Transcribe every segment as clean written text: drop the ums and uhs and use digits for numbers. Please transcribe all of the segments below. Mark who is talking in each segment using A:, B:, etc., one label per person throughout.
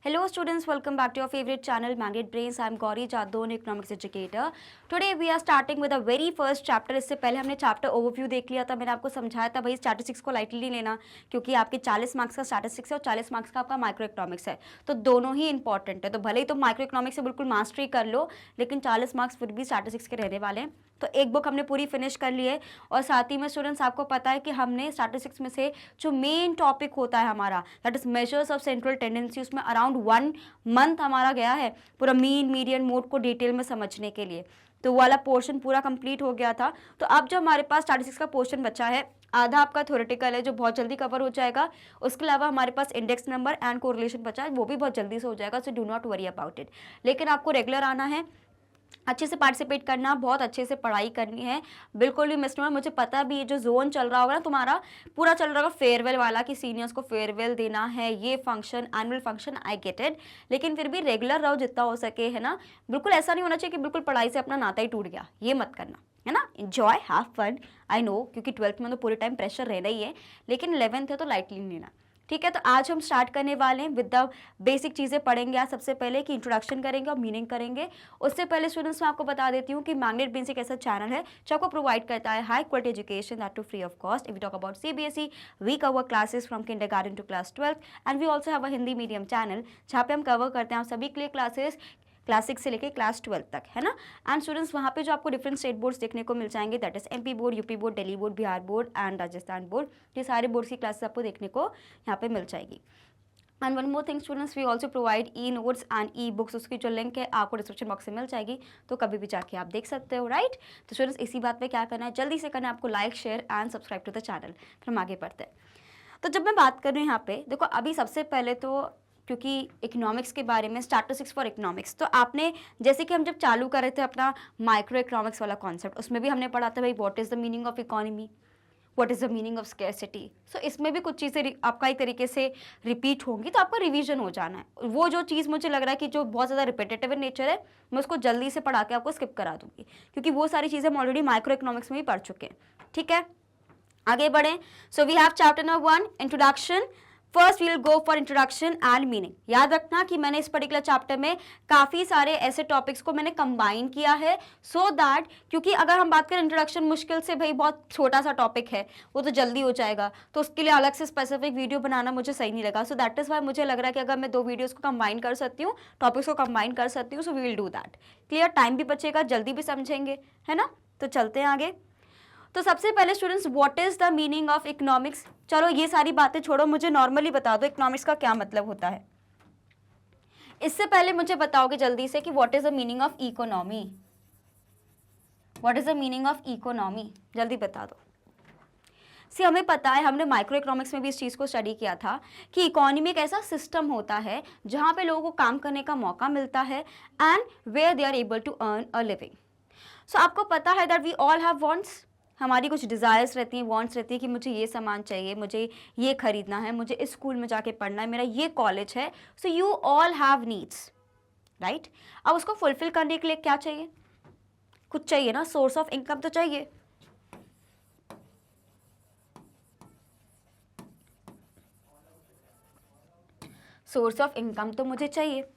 A: Hello students, welcome back to your favorite channel Magnet Brains. I am Gauri Jadon, economics educator. Today we are starting with the very first chapter. इससे पहले हमने chapter overview देख लिया था, मैंने आपको समझाया था भाई स्टैटिस्टिक्स को लाइटली नहीं लेना क्योंकि आपके 40 मार्क्स का स्टैटिस्टिक्स है और 40 मार्क्स का आपका माइक्रो इकोनॉमिक्स है, तो दोनों ही इंपॉर्टेंट है। तो भले ही तो माइक्रो इकोनॉमिक्स से बिल्कुल मास्टरी कर लो, लेकिन 40 मार्क्स फिर भी स्टैटिस्टिक्स के रहने वाले हैं। तो एक बुक हमने पूरी फिनिश कर ली है और साथ ही में स्टूडेंट्स आपको पता है कि हमने स्टैटिस्टिक्स में से जो मेन टॉपिक होता है हमारा that is measures of central tendency, उसमें अराउंड 1 मंथ हमारा गया है पूरा मीन मीडियन मोड को डिटेल में समझने के लिए। तो वो वाला पोर्शन पूरा कंप्लीट हो गया था। तो अब जो हमारे पास स्टैटिस्टिक्स का पोर्शन बचा है, आधा आपका थ्योरेटिकल है जो बहुत जल्दी कवर हो जाएगा। उसके अलावा हमारे पास इंडेक्स नंबर एंड कोरिलेशन बचा है, वो भी बहुत जल्दी से हो जाएगा, so do not worry about it. लेकिन आपको रेगुलर आना है, अच्छे से पार्टिसिपेट करना, बहुत अच्छे से पढ़ाई करनी है, बिल्कुल भी मिस नहीं होना। मुझे पता भी ये जो जोन चल रहा होगा ना तुम्हारा, पूरा चल रहा होगा फेयरवेल वाला कि सीनियर्स को फेयरवेल देना है, ये function annual function, I get it. लेकिन फिर भी रेगुलर रहो जितना हो सके, है ना। बिल्कुल ऐसा नहीं होना चाहिए कि बिल्कुल पढ़ाई से अपना नाता ही टूट गया, ये मत करना, है ना। Enjoy, have fun. I know क्योंकि 12th में तो पूरे टाइम प्रेशर रहना ही है, लेकिन 11th है तो लाइटली नहीं लेना, ठीक है। तो आज हम स्टार्ट करने वाले हैं विद द बेसिक चीज़ें पढ़ेंगे आज। सबसे पहले कि इंट्रोडक्शन करेंगे और मीनिंग करेंगे। उससे पहले स्टूडेंट्स मैं आपको बता देती हूँ कि मैग्नेट ब्रेन्स एक ऐसा चैनल है जो आपको प्रोवाइड करता है high quality education that too free of cost. If we talk about CBSE, we cover classes from kindergarten to class 12th and we also have a Hindi medium channel जहाँ पे हम कवर करते हैं सभी के लिए क्लासेस क्लास 6 से लेकर क्लास 12 तक, है ना। एंड स्टूडेंट्स वहाँ पे जो आपको डिफरेंट स्टेट बोर्ड्स देखने को मिल जाएंगे, that is MP board, UP board, Delhi board, Bihar board and Rajasthan board. ये सारे बोर्ड्स की क्लासेस आपको देखने को यहाँ पे मिल जाएगी। And one more thing students, we also provide e notes and e books. उसकी जो लिंक है आपको डिस्क्रिप्शन बॉक्स में मिल जाएगी, तो कभी भी जाके आप देख सकते हो, राइट। तो स्टूडेंट्स इसी बात पे क्या करना है, जल्दी से करना है आपको like share and subscribe to the channel. फिर हम आगे बढ़ते हैं। तो जब मैं बात कर रही हूँ यहाँ पे, देखो अभी सबसे पहले तो क्योंकि इकोनॉमिक्स के बारे में, स्टैटिस्टिक्स फॉर इकोनॉमिक्स, तो आपने जैसे कि हम जब चालू कर रहे थे अपना माइक्रो इकोनॉमिक्स वाला कॉन्सेप्ट, उसमें भी हमने पढ़ा था भाई what is the meaning of economy, what is the meaning of scarcity. So इसमें भी कुछ चीज़ें आपका एक तरीके से रिपीट होंगी, तो आपका रिवीजन हो जाना है। वो जो चीज़ मुझे लग रहा है कि जो बहुत ज़्यादा रिपीटेटिव इन नेचर है, मैं उसको जल्दी से पढ़ा के आपको स्किप करा दूंगी, क्योंकि वो सारी चीज़ें हम ऑलरेडी माइक्रो इकोनॉमिक्स में भी पढ़ चुके हैं, ठीक है। आगे बढ़ें। So we have chapter number 1 introduction. First we will go for introduction and meaning. याद रखना कि मैंने इस पर्टिकुलर चैप्टर में काफ़ी सारे ऐसे टॉपिक्स को मैंने कंबाइन किया है, सो दैट क्योंकि अगर हम बात करें इंट्रोडक्शन, मुश्किल से भाई बहुत छोटा सा टॉपिक है, वो तो जल्दी हो जाएगा, तो उसके लिए अलग से स्पेसिफिक वीडियो बनाना मुझे सही नहीं लगा। सो दैट इज़ वाई मुझे लग रहा है कि अगर मैं 2 वीडियोज़ को कंबाइन कर सकती हूँ, टॉपिक्स को कंबाइन कर सकती हूँ, so we will do that. Clear, time भी बचेगा, जल्दी भी समझेंगे, है ना। तो चलते हैं आगे। तो सबसे पहले students, what is the meaning of economics. चलो ये सारी बातें छोड़ो, मुझे नॉर्मली बता दो इकोनॉमिक्स का क्या मतलब होता है। इससे पहले मुझे बताओगे जल्दी से कि what is the meaning of economy. What is the meaning of economy, जल्दी बता दो। सी हमें पता है, हमने माइक्रो इकोनॉमिक्स में भी इस चीज़ को स्टडी किया था कि इकोनॉमी एक ऐसा सिस्टम होता है जहाँ पे लोगों को काम करने का मौका मिलता है and where they are able to earn a living. So आपको पता है that we all have wants, हमारी कुछ डिज़ायर्स रहती हैं, वांट्स रहती है कि मुझे ये सामान चाहिए, मुझे ये खरीदना है, मुझे इस स्कूल में जाके पढ़ना है, मेरा ये कॉलेज है। So you all have needs, right. अब उसको फुलफिल करने के लिए क्या चाहिए, कुछ चाहिए ना, सोर्स ऑफ इनकम तो चाहिए। सोर्स ऑफ इनकम तो मुझे चाहिए।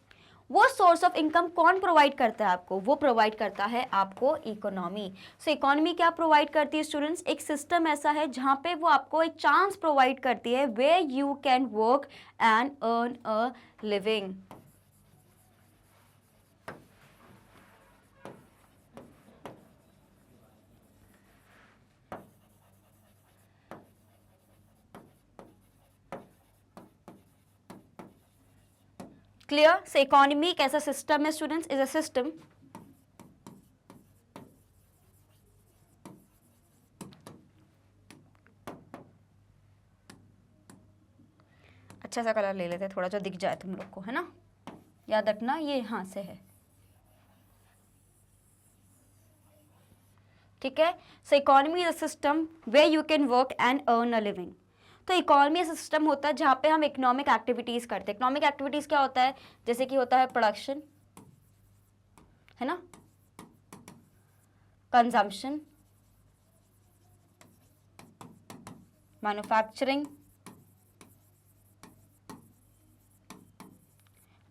A: वो सोर्स ऑफ इनकम कौन प्रोवाइड करता है आपको, वो प्रोवाइड करता है आपको इकोनॉमी। सो इकोनॉमी क्या प्रोवाइड करती है स्टूडेंट्स, एक सिस्टम ऐसा है जहाँ पे वो आपको एक चांस प्रोवाइड करती है where you can work and earn a living. Clear. So economy एक ऐसा सिस्टम है स्टूडेंट्स, इज अ सिस्टम अच्छा सा कलर ले लेते हैं थोड़ा जो दिख जाए तुम लोग को, है ना। याद रखना ये यहाँ से है, ठीक है। So economy is a system where you can work and earn a living. तो इकोनॉमी ऐसा सिस्टम होता है जहाँ पे हम इकोनॉमिक एक्टिविटीज़ करते हैं। इकोनॉमिक एक्टिविटीज़ क्या होता है, जैसे कि होता है प्रोडक्शन, है ना, कंजम्पशन, मैन्युफैक्चरिंग,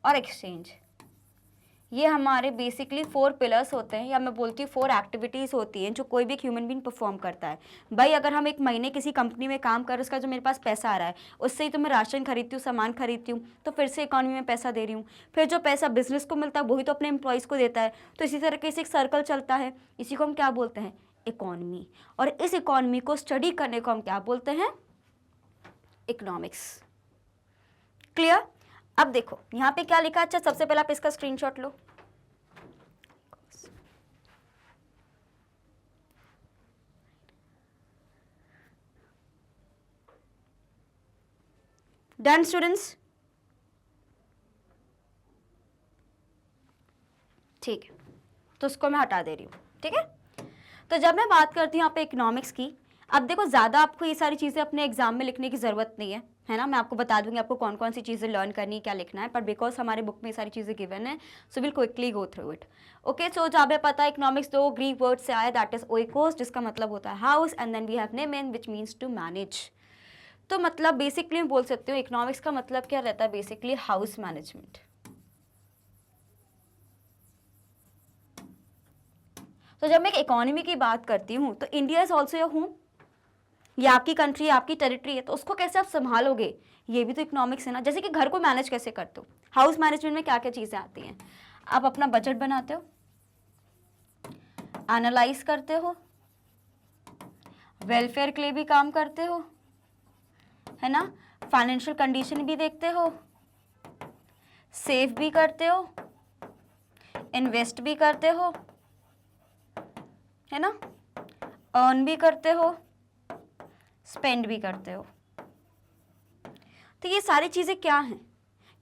A: और एक्सचेंज। ये हमारे बेसिकली 4 पिलर्स होते हैं, या मैं बोलती हूँ 4 एक्टिविटीज़ होती हैं जो कोई भी ह्यूमन बीइंग परफॉर्म करता है। भाई अगर हम एक महीने किसी कंपनी में काम कर, उसका जो मेरे पास पैसा आ रहा है उससे ही तो मैं राशन खरीदती हूँ, सामान खरीदती हूँ, तो फिर से इकॉनमी में पैसा दे रही हूँ। फिर जो पैसा बिजनेस को मिलता है वही तो अपने एम्प्लॉयज़ को देता है। तो इसी तरीके से एक सर्कल चलता है। इसी को हम क्या बोलते हैं? इकॉनमी। और इस इकॉनमी को स्टडी करने को हम क्या बोलते हैं? इकोनॉमिक्स। क्लियर? अब देखो यहाँ पे क्या लिखा है। अच्छा, सबसे पहले आप इसका स्क्रीनशॉट लो। Done students? ठीक है, तो उसको मैं हटा दे रही हूँ। ठीक है, तो जब मैं बात करती हूँ यहाँ पे इकोनॉमिक्स की, अब देखो ज़्यादा आपको ये सारी चीज़ें अपने एग्जाम में लिखने की ज़रूरत नहीं है ना। मैं आपको बता दूंगी आपको कौन कौन सी चीज़ें लर्न करनी है, क्या लिखना है, पर बिकॉज हमारे बुक में ये सारी चीज़ें गिवन है, so will quickly go through it. Okay, so जहाँ पे पता है इकोनॉमिक्स 2 ग्रीक वर्ड से आया, दैट इज ओइकोस, जिसका मतलब होता है house, and then we have nemein which means to manage. तो मतलब बेसिकली मैं बोल सकती हूँ इकोनॉमिक्स का मतलब क्या रहता है? Basically house management. तो जब मैं एक इकोनॉमी की बात करती हूँ तो India is also your home. ये आपकी कंट्री है, आपकी टेरिटरी है, तो उसको कैसे आप संभालोगे, ये भी तो इकोनॉमिक्स है ना। जैसे कि घर को मैनेज कैसे करते हो, हाउस मैनेजमेंट में क्या क्या चीज़ें आती हैं? आप अपना बजट बनाते हो, एनालाइज करते हो, वेलफेयर के लिए भी काम करते हो, है ना, फाइनेंशियल कंडीशन भी देखते हो, सेव भी करते हो, इन्वेस्ट भी करते हो, है ना, अर्न भी करते हो, स्पेंड भी करते हो। तो ये सारी चीज़ें क्या हैं?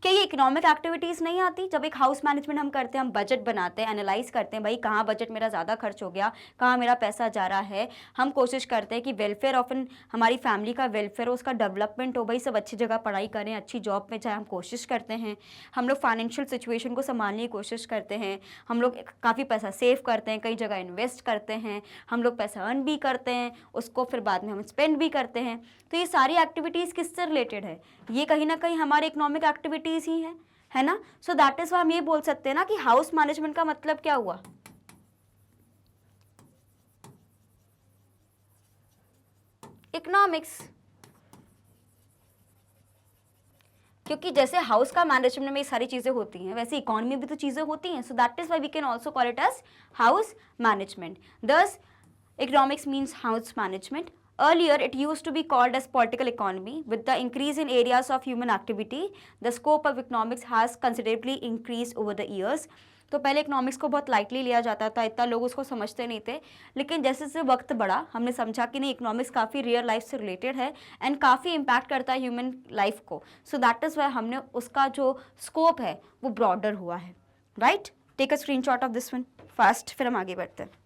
A: क्या ये इकोनॉमिक एक्टिविटीज़ नहीं आती? जब एक हाउस मैनेजमेंट हम करते हैं, हम बजट बनाते हैं, एनालाइज करते हैं, भाई कहाँ बजट मेरा ज़्यादा खर्च हो गया, कहाँ मेरा पैसा जा रहा है। हम कोशिश करते हैं कि वेलफेयर ऑफ हमारी फैमिली का वेलफेयर हो, उसका डेवलपमेंट हो, भाई सब अच्छी जगह पढ़ाई करें, अच्छी जॉब में जाए, हम कोशिश करते हैं। हम लोग फाइनेंशियल सिचुएशन को संभालने की कोशिश करते हैं। हम लोग काफ़ी पैसा सेव करते हैं, कई जगह इन्वेस्ट करते हैं, हम लोग पैसा अर्न भी करते हैं, उसको फिर बाद में हम स्पेंड भी करते हैं। तो ये सारी एक्टिविटीज़ किससे रिलेटेड है? ये कहीं ना कहीं हमारे इकोनॉमिक एक्टिविटीज़ ही है ना। सो दैट इज वाई हम ये बोल सकते हैं ना कि हाउस मैनेजमेंट का मतलब क्या हुआ? इकोनॉमिक्स। क्योंकि जैसे हाउस का मैनेजमेंट में ये सारी चीजें होती हैं, वैसे इकोनॉमी भी तो चीजें होती हैं। So that is why we can also call it as house management. Thus economics means house management. Earlier, it used to be called as political economy. With the increase in areas of human activity, the scope of economics has considerably increased over the years. तो पहले economics को बहुत lightly लिया जाता था, इतना लोग उसको समझते नहीं थे। लेकिन जैसे जैसे वक्त बढ़ा, हमने समझा कि नहीं, इकोनॉमिक्स काफ़ी रियल लाइफ से रिलेटेड है एंड काफ़ी इम्पैक्ट करता है ह्यूमन लाइफ को। सो दैट इज़ वाई हमने उसका जो स्कोप है वो ब्रॉडर हुआ है। Right, take a screenshot of this one fast, फिर हम आगे बढ़ते हैं।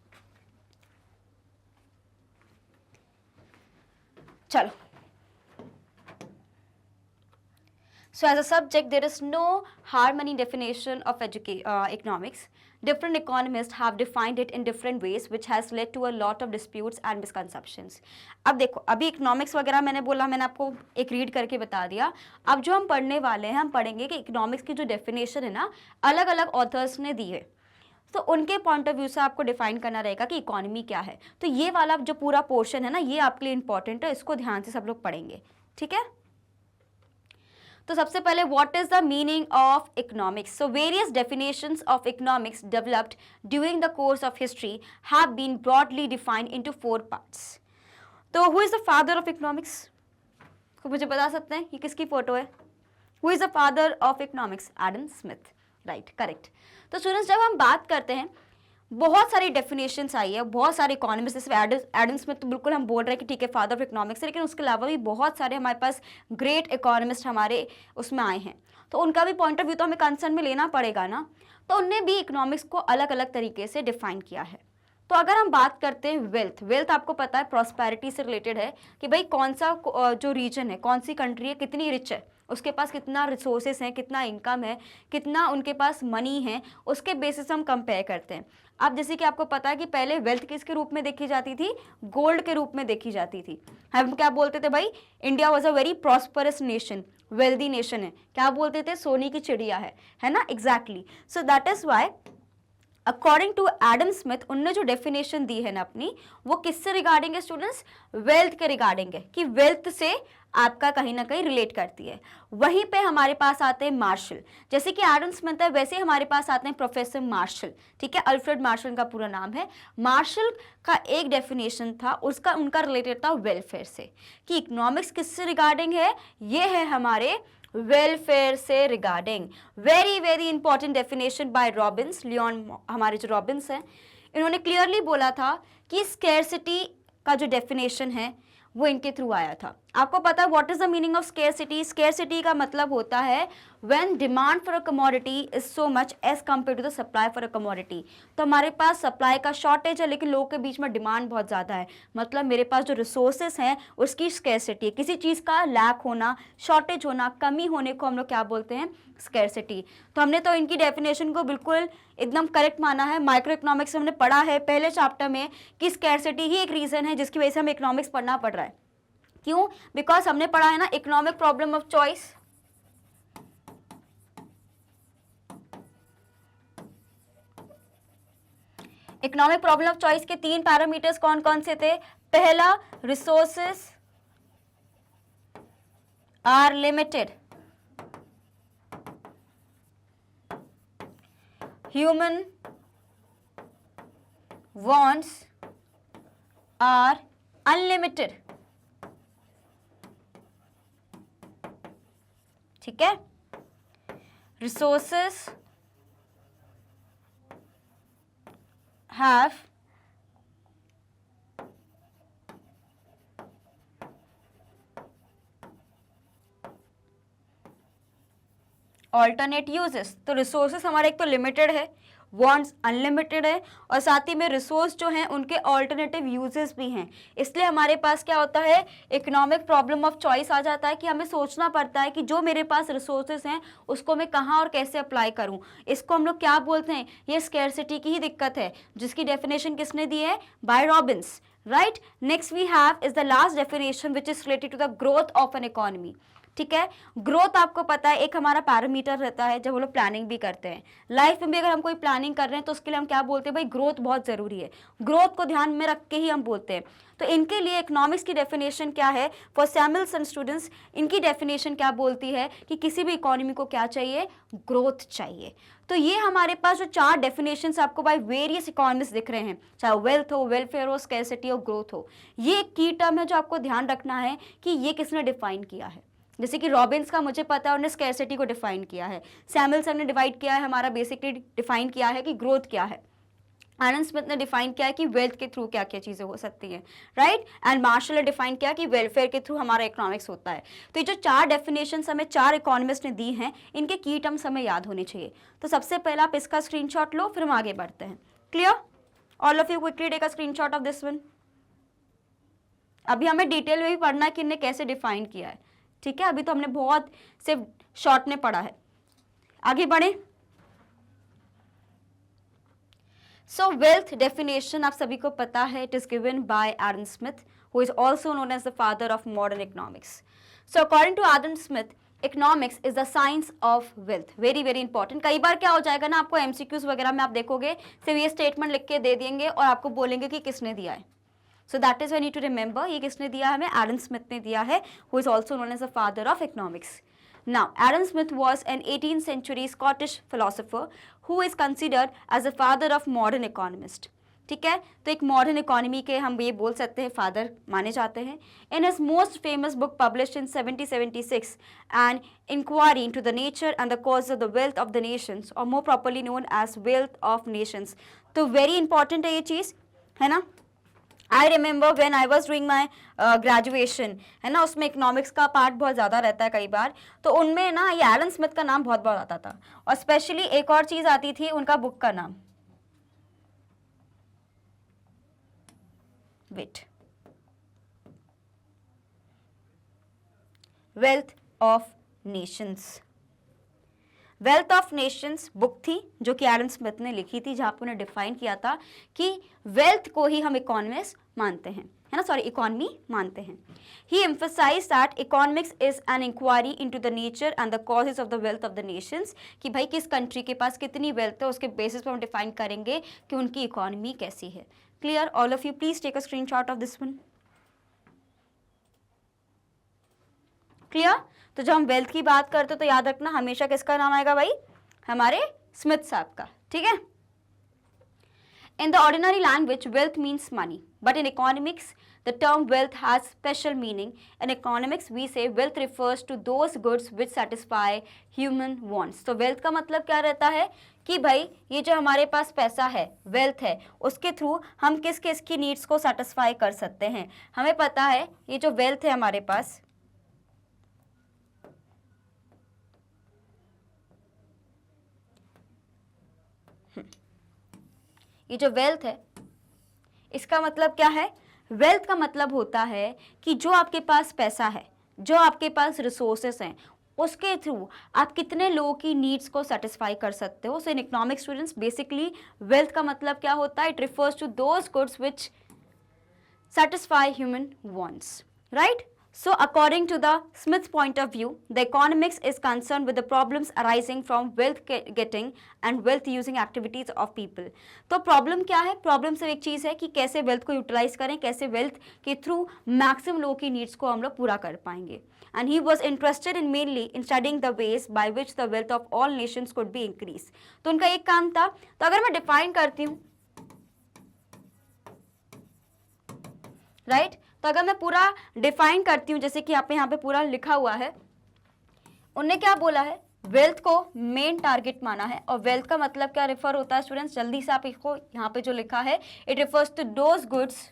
A: चलो, so as a subject there is no harmony definition of economics. Different economists have defined it in different ways, which has led to a lot of disputes and misconceptions. अब देखो, अभी economics वगैरह मैंने बोला, मैंने आपको एक रीड करके बता दिया। अब जो हम पढ़ने वाले हैं, हम पढ़ेंगे कि इकोनॉमिक्स की जो डेफिनेशन है ना, अलग अलग ऑथर्स ने दी है, तो उनके पॉइंट ऑफ व्यू से आपको डिफाइन करना रहेगा कि इकोनॉमी क्या है। तो ये वाला जो पूरा पोर्शन है ना, ये आपके लिए इंपॉर्टेंट है, इसको ध्यान से सब लोग पढ़ेंगे। ठीक है, तो सबसे पहले what is the meaning of economics? So various definitions of economics developed during the course of history have been broadly defined into 4 parts. तो who is the father of economics? तो मुझे बता सकते हैं ये किसकी फोटो है? Who is the father of economics? Adam Smith. Right, correct. तो स्टूडेंट्स, जब हम बात करते हैं, बहुत सारी डेफिनेशंस आई है, बहुत सारे इकोनॉमिस्ट, जैसे एडम स्मिथ तो बिल्कुल हम बोल रहे हैं कि ठीक है फादर ऑफ इकोनॉमिक्स है, लेकिन उसके अलावा भी बहुत सारे हमारे पास ग्रेट इकोनॉमिस्ट हमारे उसमें आए हैं, तो उनका भी पॉइंट ऑफ व्यू तो हमें कंसर्न में लेना पड़ेगा ना। तो उनने भी इकोनॉमिक्स को अलग अलग तरीके से डिफाइन किया है। तो अगर हम बात करते हैं वेल्थ आपको पता है प्रॉस्पेरिटी से रिलेटेड है कि भाई कौन सा जो रीजन है, कौन सी कंट्री है, कितनी रिच है, उसके पास कितना रिसोर्सेस हैं, कितना इनकम है, कितना उनके पास मनी है, उसके बेसिस हम कंपेयर करते हैं। अब जैसे कि आपको पता है कि पहले वेल्थ किसके रूप में देखी जाती थी? गोल्ड के रूप में देखी जाती थी। हम क्या बोलते थे भाई, India was a very prosperous nation, wealthy nation है, क्या बोलते थे, सोने की चिड़िया है ना, exactly. So that is why according to Adam Smith, उनने जो डेफिनेशन दी है ना अपनी, वो किससे रिगार्डिंग है स्टूडेंट्स, वेल्थ के रिगार्डिंग है, कि वेल्थ से आपका कहीं ना कहीं रिलेट करती है। वहीं पे हमारे पास आते हैं मार्शल, जैसे कि एडम स्मिथ है वैसे ही हमारे पास आते हैं प्रोफेसर मार्शल, ठीक है, अल्फ्रेड मार्शल का पूरा नाम है। मार्शल का एक डेफिनेशन था, उसका उनका रिलेटेड था वेलफेयर से, कि इकोनॉमिक्स किससे रिगार्डिंग है, ये है हमारे वेलफेयर से regarding. Very very important definition by Robbins, Lionel, हमारे जो रॉबिन्स हैं, इन्होंने क्लियरली बोला था कि स्केर्सिटी का जो डेफिनेशन है वो इनके थ्रू आया था। आपको पता है what is the meaning of scarcity? Scarcity का मतलब होता है when demand for a commodity is so much as compare to the supply for a commodity. तो हमारे पास सप्लाई का शॉर्टेज है लेकिन लोगों के बीच में डिमांड बहुत ज़्यादा है, मतलब मेरे पास जो रिसोर्सेज हैं उसकी स्केर्सिटी है, किसी चीज़ का लैक होना, शॉर्टेज होना, कमी होने को हम लोग क्या बोलते हैं, स्केर्सिटी। तो हमने तो इनकी डेफिनेशन को बिल्कुल एकदम करेक्ट माना है। माइक्रो इकोनॉमिक्स हमने पढ़ा है पहले चैप्टर में कि स्केर्सिटी ही एक रीज़न है जिसकी वजह से हमें इकोनॉमिक्स पढ़ना पड़ रहा है। क्यों? बिकॉज हमने पढ़ा है ना economic problem of choice, economic problem of choice के 3 पैरामीटर्स कौन कौन से थे? पहला, resources are limited, human wants are unlimited, ठीक है, रिसोर्सेस हैव ऑल्टरनेट यूजेस। तो रिसोर्सेस हमारे एक तो लिमिटेड है, वांट्स अनलिमिटेड है, और साथ ही में रिसोर्स जो हैं उनके ऑल्टरनेटिव यूजेस भी हैं। इसलिए हमारे पास क्या होता है, इकोनॉमिक प्रॉब्लम ऑफ चॉइस आ जाता है कि हमें सोचना पड़ता है कि जो मेरे पास रिसोर्सेस हैं उसको मैं कहाँ और कैसे अप्लाई करूँ। इसको हम लोग क्या बोलते हैं, ये स्केर्सिटी की ही दिक्कत है, जिसकी डेफिनेशन किसने दी है, by Robbins, right. Next we have is the last definition which is related to the growth of an economy, ठीक है। ग्रोथ आपको पता है एक हमारा पैरामीटर रहता है जब हम लोग प्लानिंग भी करते हैं। लाइफ में भी अगर हम कोई प्लानिंग कर रहे हैं तो उसके लिए हम क्या बोलते हैं, भाई ग्रोथ बहुत ज़रूरी है, ग्रोथ को ध्यान में रख के ही हम बोलते हैं। तो इनके लिए इकोनॉमिक्स की डेफिनेशन क्या है, फॉर सैमुअल्सन स्टूडेंट्स, इनकी डेफिनेशन क्या बोलती है कि किसी भी इकोनॉमी को क्या चाहिए, ग्रोथ चाहिए। तो ये हमारे पास जो 4 डेफिनेशंस आपको बाय वेरियस इकोनॉमिस्ट दिख रहे हैं, चाहे वेल्थ हो, वेलफेयर हो, स्कैरसिटी हो, ग्रोथ हो, ये एक की टर्म है जो आपको ध्यान रखना है कि ये किसने डिफाइन किया है। जैसे कि रॉबिन्स का मुझे पता है उन्होंने स्कैरसिटी को डिफाइन किया है, सैमुअल्सन ने डिवाइड किया है, हमारा बेसिकली डिफाइन किया है कि ग्रोथ क्या है, एडम स्मिथ ने डिफाइन किया है कि वेल्थ के थ्रू क्या क्या चीज़ें हो सकती हैं, राइट, एंड मार्शल ने डिफाइन किया कि वेलफेयर के थ्रू हमारा इकोनॉमिक्स होता है। तो ये जो 4 डेफिनेशन हमें 4 इकोनॉमिस्ट ने दी हैं, इनके की टर्म्स हमें याद होने चाहिए। तो सबसे पहले आप इसका स्क्रीनशॉट लो, फिर हम आगे बढ़ते हैं। Clear? All of you quickly take a screenshot of this one. अभी हमें डिटेल में भी पढ़ना है कि इन्हें कैसे डिफाइन किया है, ठीक है। अभी तो हमने बहुत सिर्फ शॉर्ट में पढ़ा है, आगे बढ़े। सो वेल्थ डेफिनेशन आप सभी को पता है, it is given by Adam Smith, who is also known as the father of modern economics. So according to Adam Smith, economics is the science of wealth. Very very important. कई बार क्या हो जाएगा ना, आपको एमसीक्यूज वगैरह में आप देखोगे सिर्फ ये स्टेटमेंट लिख के दे देंगे और आपको बोलेंगे कि किसने दिया है। So that is we need to remember, ये किसने दिया है हमें, एडम स्मिथ ने दिया है, who is also known as the father of economics. Now, Adam Smith was an 18th century Scottish philosopher who is considered as the father of modern economist. ठीक है, तो एक मॉडर्न इकोनॉमी के हम ये बोल सकते हैं फादर माने जाते हैं। In his most famous book published in 1776 an inquiry into the nature and the cause of the wealth of the nations, और more properly known as wealth of nations. तो वेरी इंपॉर्टेंट है ये चीज़, है ना। I remember when I was doing my graduation, है ना, उसमें इकोनॉमिक्स का पार्ट बहुत ज़्यादा रहता है कई बार, तो उनमें ना ये एडम स्मिथ का नाम बहुत बहुत आता था, और स्पेशली एक और चीज़ आती थी उनका बुक का नाम, wait, Wealth of Nations. Wealth of Nations book थी जो कि एडम स्मिथ ने लिखी थी, जहाँ पर उन्हें डिफाइन किया था कि वेल्थ को ही हम इकोनॉमिस्ट मानते हैं, है ना, सॉरी इकोनॉमी मानते हैं। He emphasized that economics is an inquiry into the nature and the causes of the wealth of the nations, कि भाई किस कंट्री के पास कितनी वेल्थ है उसके बेसिस पर हम डिफाइन करेंगे कि उनकी इकोनॉमी कैसी है। Clear? All of you please take a screenshot of this one. Clear? तो जब हम वेल्थ की बात करते हो तो याद रखना हमेशा किसका नाम आएगा भाई, हमारे स्मिथ साहब का, ठीक है। In the ordinary language, wealth means money, but in economics, the term wealth has special meaning. In economics, we say wealth refers to those goods which satisfy human wants. तो wealth का मतलब क्या रहता है कि भाई ये जो हमारे पास पैसा है, wealth है, उसके थ्रू हम किस किस की नीड्स को सेटिस्फाई कर सकते हैं। हमें पता है ये जो wealth है हमारे पास, ये जो वेल्थ है इसका मतलब क्या है, वेल्थ का मतलब होता है कि जो आपके पास पैसा है, जो आपके पास रिसोर्सेस हैं, उसके थ्रू आप कितने लोगों की नीड्स को सेटिस्फाई कर सकते हो। So in economic students basically wealth का मतलब क्या होता है, it refers to those goods which satisfy human wants, right? So according to the Smith's point of view, the economics is concerned with the problems arising from wealth getting and wealth using activities of people. तो problem क्या है, problem सिर्फ एक चीज़ है कि कैसे wealth को utilise करें, कैसे वेल्थ के थ्रू मैक्सिमम लोगों की नीड्स को हम लोग पूरा कर पाएंगे। And he was interested in mainly in studying the ways by which the wealth of all nations could be increased. तो उनका एक काम था, तो अगर मैं डिफाइन करती हूँ, राइट तो अगर मैं पूरा डिफाइन करती हूँ, जैसे कि यहाँ पे पूरा लिखा हुआ है, उनने क्या बोला है, वेल्थ को मेन टारगेट माना है। और वेल्थ का मतलब क्या रेफर होता है स्टूडेंट्स, जल्दी से आप इसको यहाँ पे जो लिखा है, it refers to those goods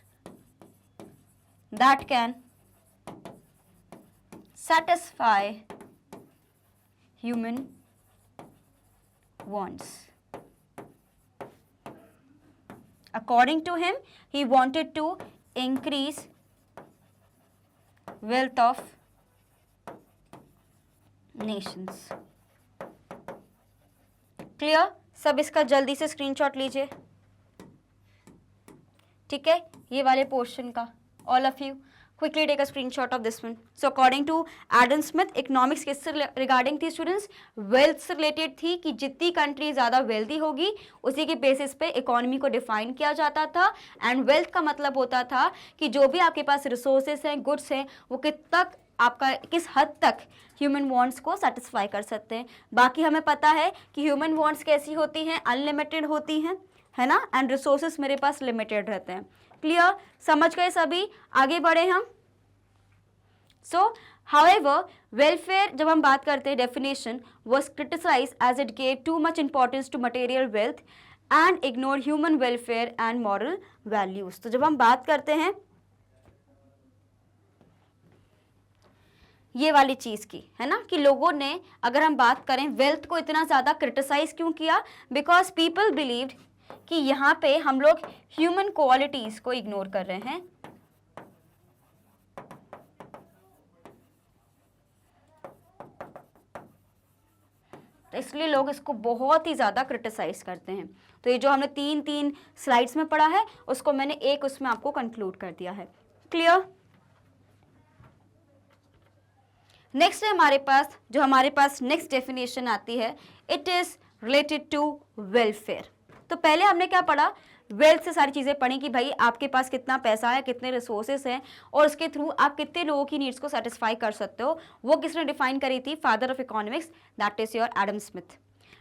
A: that can satisfy human wants. According to him, he wanted to increase wealth of nations. Clear? सब इसका जल्दी से स्क्रीनशॉट लीजिए, ठीक है, ये वाले पोर्शन का। All of you quickly take a screenshot of this one. So according to Adam Smith, economics किससे regarding थी स्टूडेंट्स, वेल्थ से रिलेटेड थी कि जितनी कंट्री ज़्यादा वेल्दी होगी उसी के बेसिस पे इकोनॉमी को डिफाइन किया जाता था। एंड वेल्थ का मतलब होता था कि जो भी आपके पास रिसोर्सेस हैं, गुड्स हैं, वो किस हद तक ह्यूमन वांट्स को सेटिस्फाई कर सकते हैं। बाकी हमें पता है कि ह्यूमन वांट्स कैसी होती हैं, अनलिमिटेड होती हैं, है ना, एंड रिसोर्सेस मेरे पास लिमिटेड रहते हैं। क्लियर? समझ गए सभी? आगे बढ़े हम। सो हाउएवर वेलफेयर जब हम बात करते हैं, definition was criticised as it gave too much importance to material wealth and ignore human welfare and moral values. तो जब हम बात करते हैं ये वाली चीज की, है ना, कि लोगों ने, अगर हम बात करें, वेल्थ को इतना ज्यादा क्रिटिसाइज क्यों किया, बिकॉज पीपल बिलीव्ड कि यहाँ पे हम लोग ह्यूमन क्वालिटीज को इग्नोर कर रहे हैं। तो इसलिए लोग इसको बहुत ही ज्यादा क्रिटिसाइज करते हैं। तो ये जो हमने तीन स्लाइड्स में पढ़ा है उसको मैंने एक उसमें आपको कंक्लूड कर दिया है। क्लियर? नेक्स्ट है हमारे पास नेक्स्ट डेफिनेशन आती है, it is related to welfare. तो पहले हमने क्या पढ़ा, वेल्थ से सारी चीज़ें पढ़ी कि भाई आपके पास कितना पैसा है, कितने रिसोर्सेस हैं और उसके थ्रू आप कितने लोगों की नीड्स को सेटिस्फाई कर सकते हो। वो किसने डिफाइन करी थी, father of economics, that is your Adam Smith,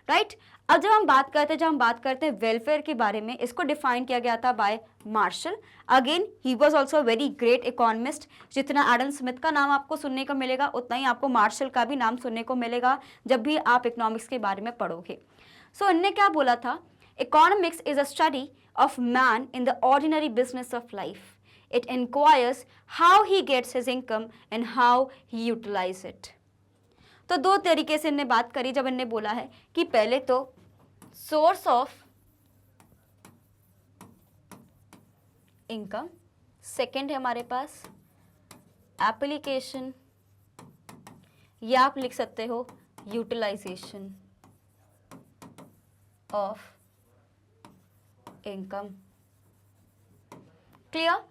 A: right. अब जब हम बात करते हैं वेलफेयर के बारे में, इसको डिफाइन किया गया था by Marshall. Again he was also very great economist. जितना एडम स्मिथ का नाम आपको सुनने को मिलेगा उतना ही आपको मार्शल का भी नाम सुनने को मिलेगा जब भी आप इकोनॉमिक्स के बारे में पढ़ोगे। सो इनने क्या बोला था, economics is a study of man in the ordinary business of life. It inquires how he gets his income and how he utilizes it. तो दो तरीके से इनने बात करी जब इनने बोला है कि पहले तो सोर्स ऑफ इनकम, सेकेंड है हमारे पास एप्लीकेशन, या आप लिख सकते हो यूटिलाइजेशन ऑफ इनकम। क्लियर?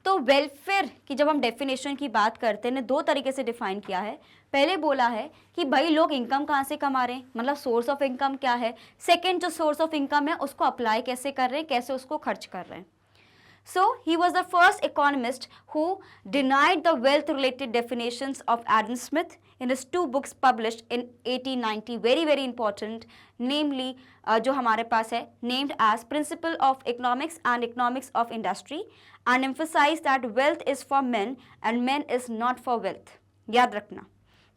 A: तो वेलफेयर की जब हम डेफिनेशन की बात करते हैं, दो तरीके से डिफाइन किया है। पहले बोला है कि भाई लोग इनकम कहाँ से कमा रहे हैं, मतलब सोर्स ऑफ इनकम क्या है। सेकंड जो सोर्स ऑफ इनकम है उसको अप्लाई कैसे कर रहे हैं, कैसे उसको खर्च कर रहे हैं। So he was the first economist who denied the wealth-related definitions of Adam Smith in his 2 books published in 1890, very important, namely जो हमारे पास है named as Principle of Economics and Economics of Industry, and emphasized that wealth is for men and men is not for wealth. याद रखना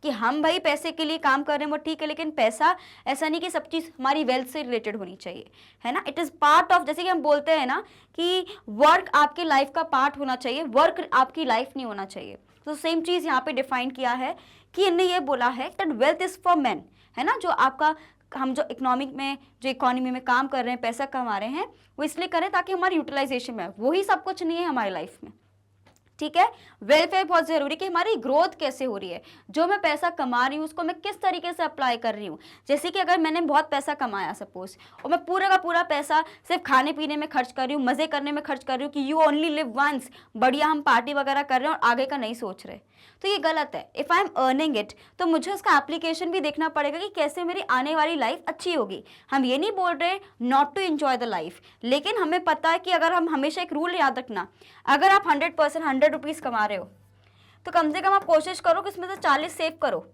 A: कि हम भाई पैसे के लिए काम कर रहे हैं वो ठीक है, लेकिन पैसा ऐसा नहीं कि सब चीज़ हमारी वेल्थ से रिलेटेड होनी चाहिए, है ना। इट इज़ पार्ट ऑफ, जैसे कि हम बोलते हैं ना कि वर्क आपकी लाइफ का पार्ट होना चाहिए, वर्क आपकी लाइफ नहीं होना चाहिए। तो सेम चीज़ यहाँ पे डिफाइन किया है कि इन्हें ये बोला है that wealth is for man, है ना। जो आपका हम जो इकोनॉमी में काम कर रहे हैं, पैसा कमा रहे हैं, वो इसलिए करें ताकि हमारी यूटिलाइजेशन में, वही सब कुछ नहीं है हमारी लाइफ में, ठीक है। वेलफेयर बहुत जरूरी कि हमारी ग्रोथ कैसे हो रही है, जो मैं पैसा कमा रही हूँ उसको मैं किस तरीके से अप्लाई कर रही हूँ। जैसे कि अगर मैंने बहुत पैसा कमाया सपोज, और मैं पूरा का पूरा पैसा सिर्फ खाने पीने में खर्च कर रही हूँ, मजे करने में खर्च कर रही हूँ कि यू ओनली लिव वंस, बढ़िया हम पार्टी वगैरह कर रहे हैं और आगे का नहीं सोच रहे, तो ये गलत है। If I am earning it, तो मुझे उसका एप्लीकेशन भी देखना पड़ेगा कि कैसे मेरी आने वाली लाइफ अच्छी होगी। हम ये नहीं बोल रहे not to enjoy the life, लेकिन हमें पता है कि अगर हम हमेशा एक रूल याद रखना, अगर आप 100% 100 रुपीज़ कमा रहे हो तो कम से कम आप कोशिश करो कि उसमें से 40 सेव करो,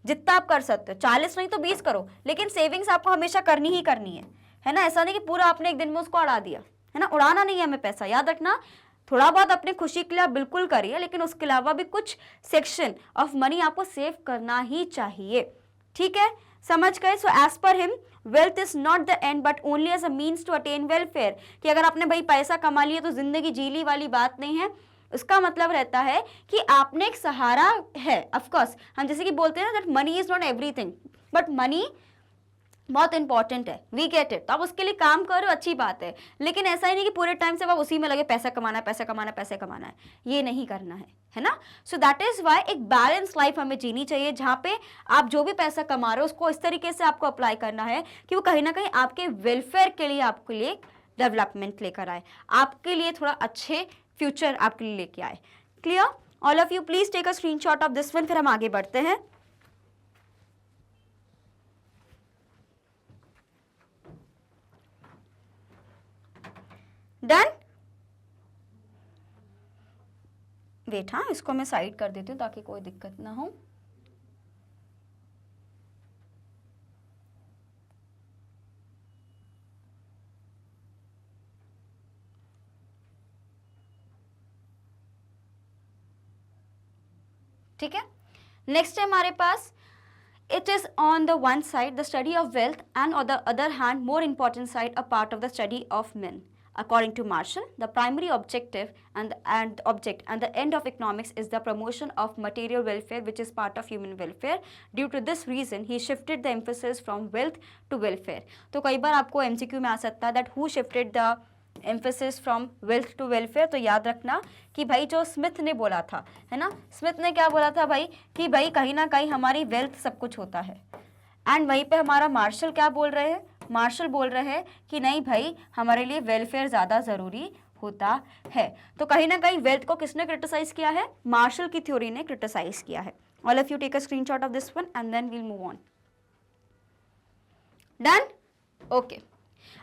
A: जितना आप कर सकते हो। 40 नहीं तो 20 करो, लेकिन सेविंग्स आपको हमेशा करनी ही करनी है ना। ऐसा नहीं कि पूरा आपने एक दिन में उसको उड़ा दिया, है ना। उड़ाना नहीं है हमें पैसा, याद रखना। थोड़ा बहुत अपनी खुशी के लिए आप बिल्कुल करिए, लेकिन उसके अलावा भी कुछ सेक्शन ऑफ मनी आपको सेव करना ही चाहिए, ठीक है। समझ गए। So as per him wealth is not the end but only as a means to attain welfare, कि अगर आपने भाई पैसा कमा लिया तो जिंदगी जी ली वाली बात नहीं है। उसका मतलब रहता है कि आपने एक सहारा है। ऑफकोर्स हम जैसे कि बोलते हैं ना that money is not everything, but money बहुत इंपॉर्टेंट है, वी गेट इट। तो आप उसके लिए काम करो, अच्छी बात है, लेकिन ऐसा ही नहीं कि पूरे टाइम से आप उसी में लगे पैसा कमाना है, पैसा कमाना है, पैसा कमाना है, ये नहीं करना है ना। सो दैट इज वाई एक बैलेंस लाइफ हमें जीनी चाहिए, जहाँ पे आप जो भी पैसा कमा रहे हो उसको इस तरीके से आपको अप्लाई करना है कि वो कहीं ना कहीं आपके वेलफेयर के लिए, आपके लिए डेवलपमेंट लेकर आए, आपके लिए थोड़ा अच्छे फ्यूचर आपके लिए लेके आए। Clear? All of you please take a screenshot of this one, फिर हम आगे बढ़ते हैं। डन? वेट, हाँ इसको मैं साइड कर देती हूँ ताकि कोई दिक्कत ना हो। ठीक है, नेक्स्ट है हमारे पास it is on the one side the study of wealth and on the other hand more important side a part of the study of men. According to Marshall, the primary objective and the end of economics is the promotion of material welfare, which is part of human welfare. Due to this reason, he shifted the emphasis from wealth to welfare. तो कई बार आपको MCQ में आ सकता है that who shifted the emphasis from wealth to welfare, तो याद रखना कि भाई जो स्मिथ ने बोला था, है ना, स्मिथ ने क्या बोला था भाई कि भाई कहीं ना कहीं हमारी वेल्थ सब कुछ होता है, एंड वहीं पे हमारा मार्शल क्या बोल रहे हैं, मार्शल बोल रहे हैं कि नहीं भाई हमारे लिए वेलफेयर ज़्यादा ज़रूरी होता है। तो कहीं ना कहीं वेल्थ को किसने क्रिटिसाइज किया है, मार्शल की थ्योरी ने क्रिटिसाइज किया है। All of you take a screenshot of this one and then we'll move on. Done? Okay.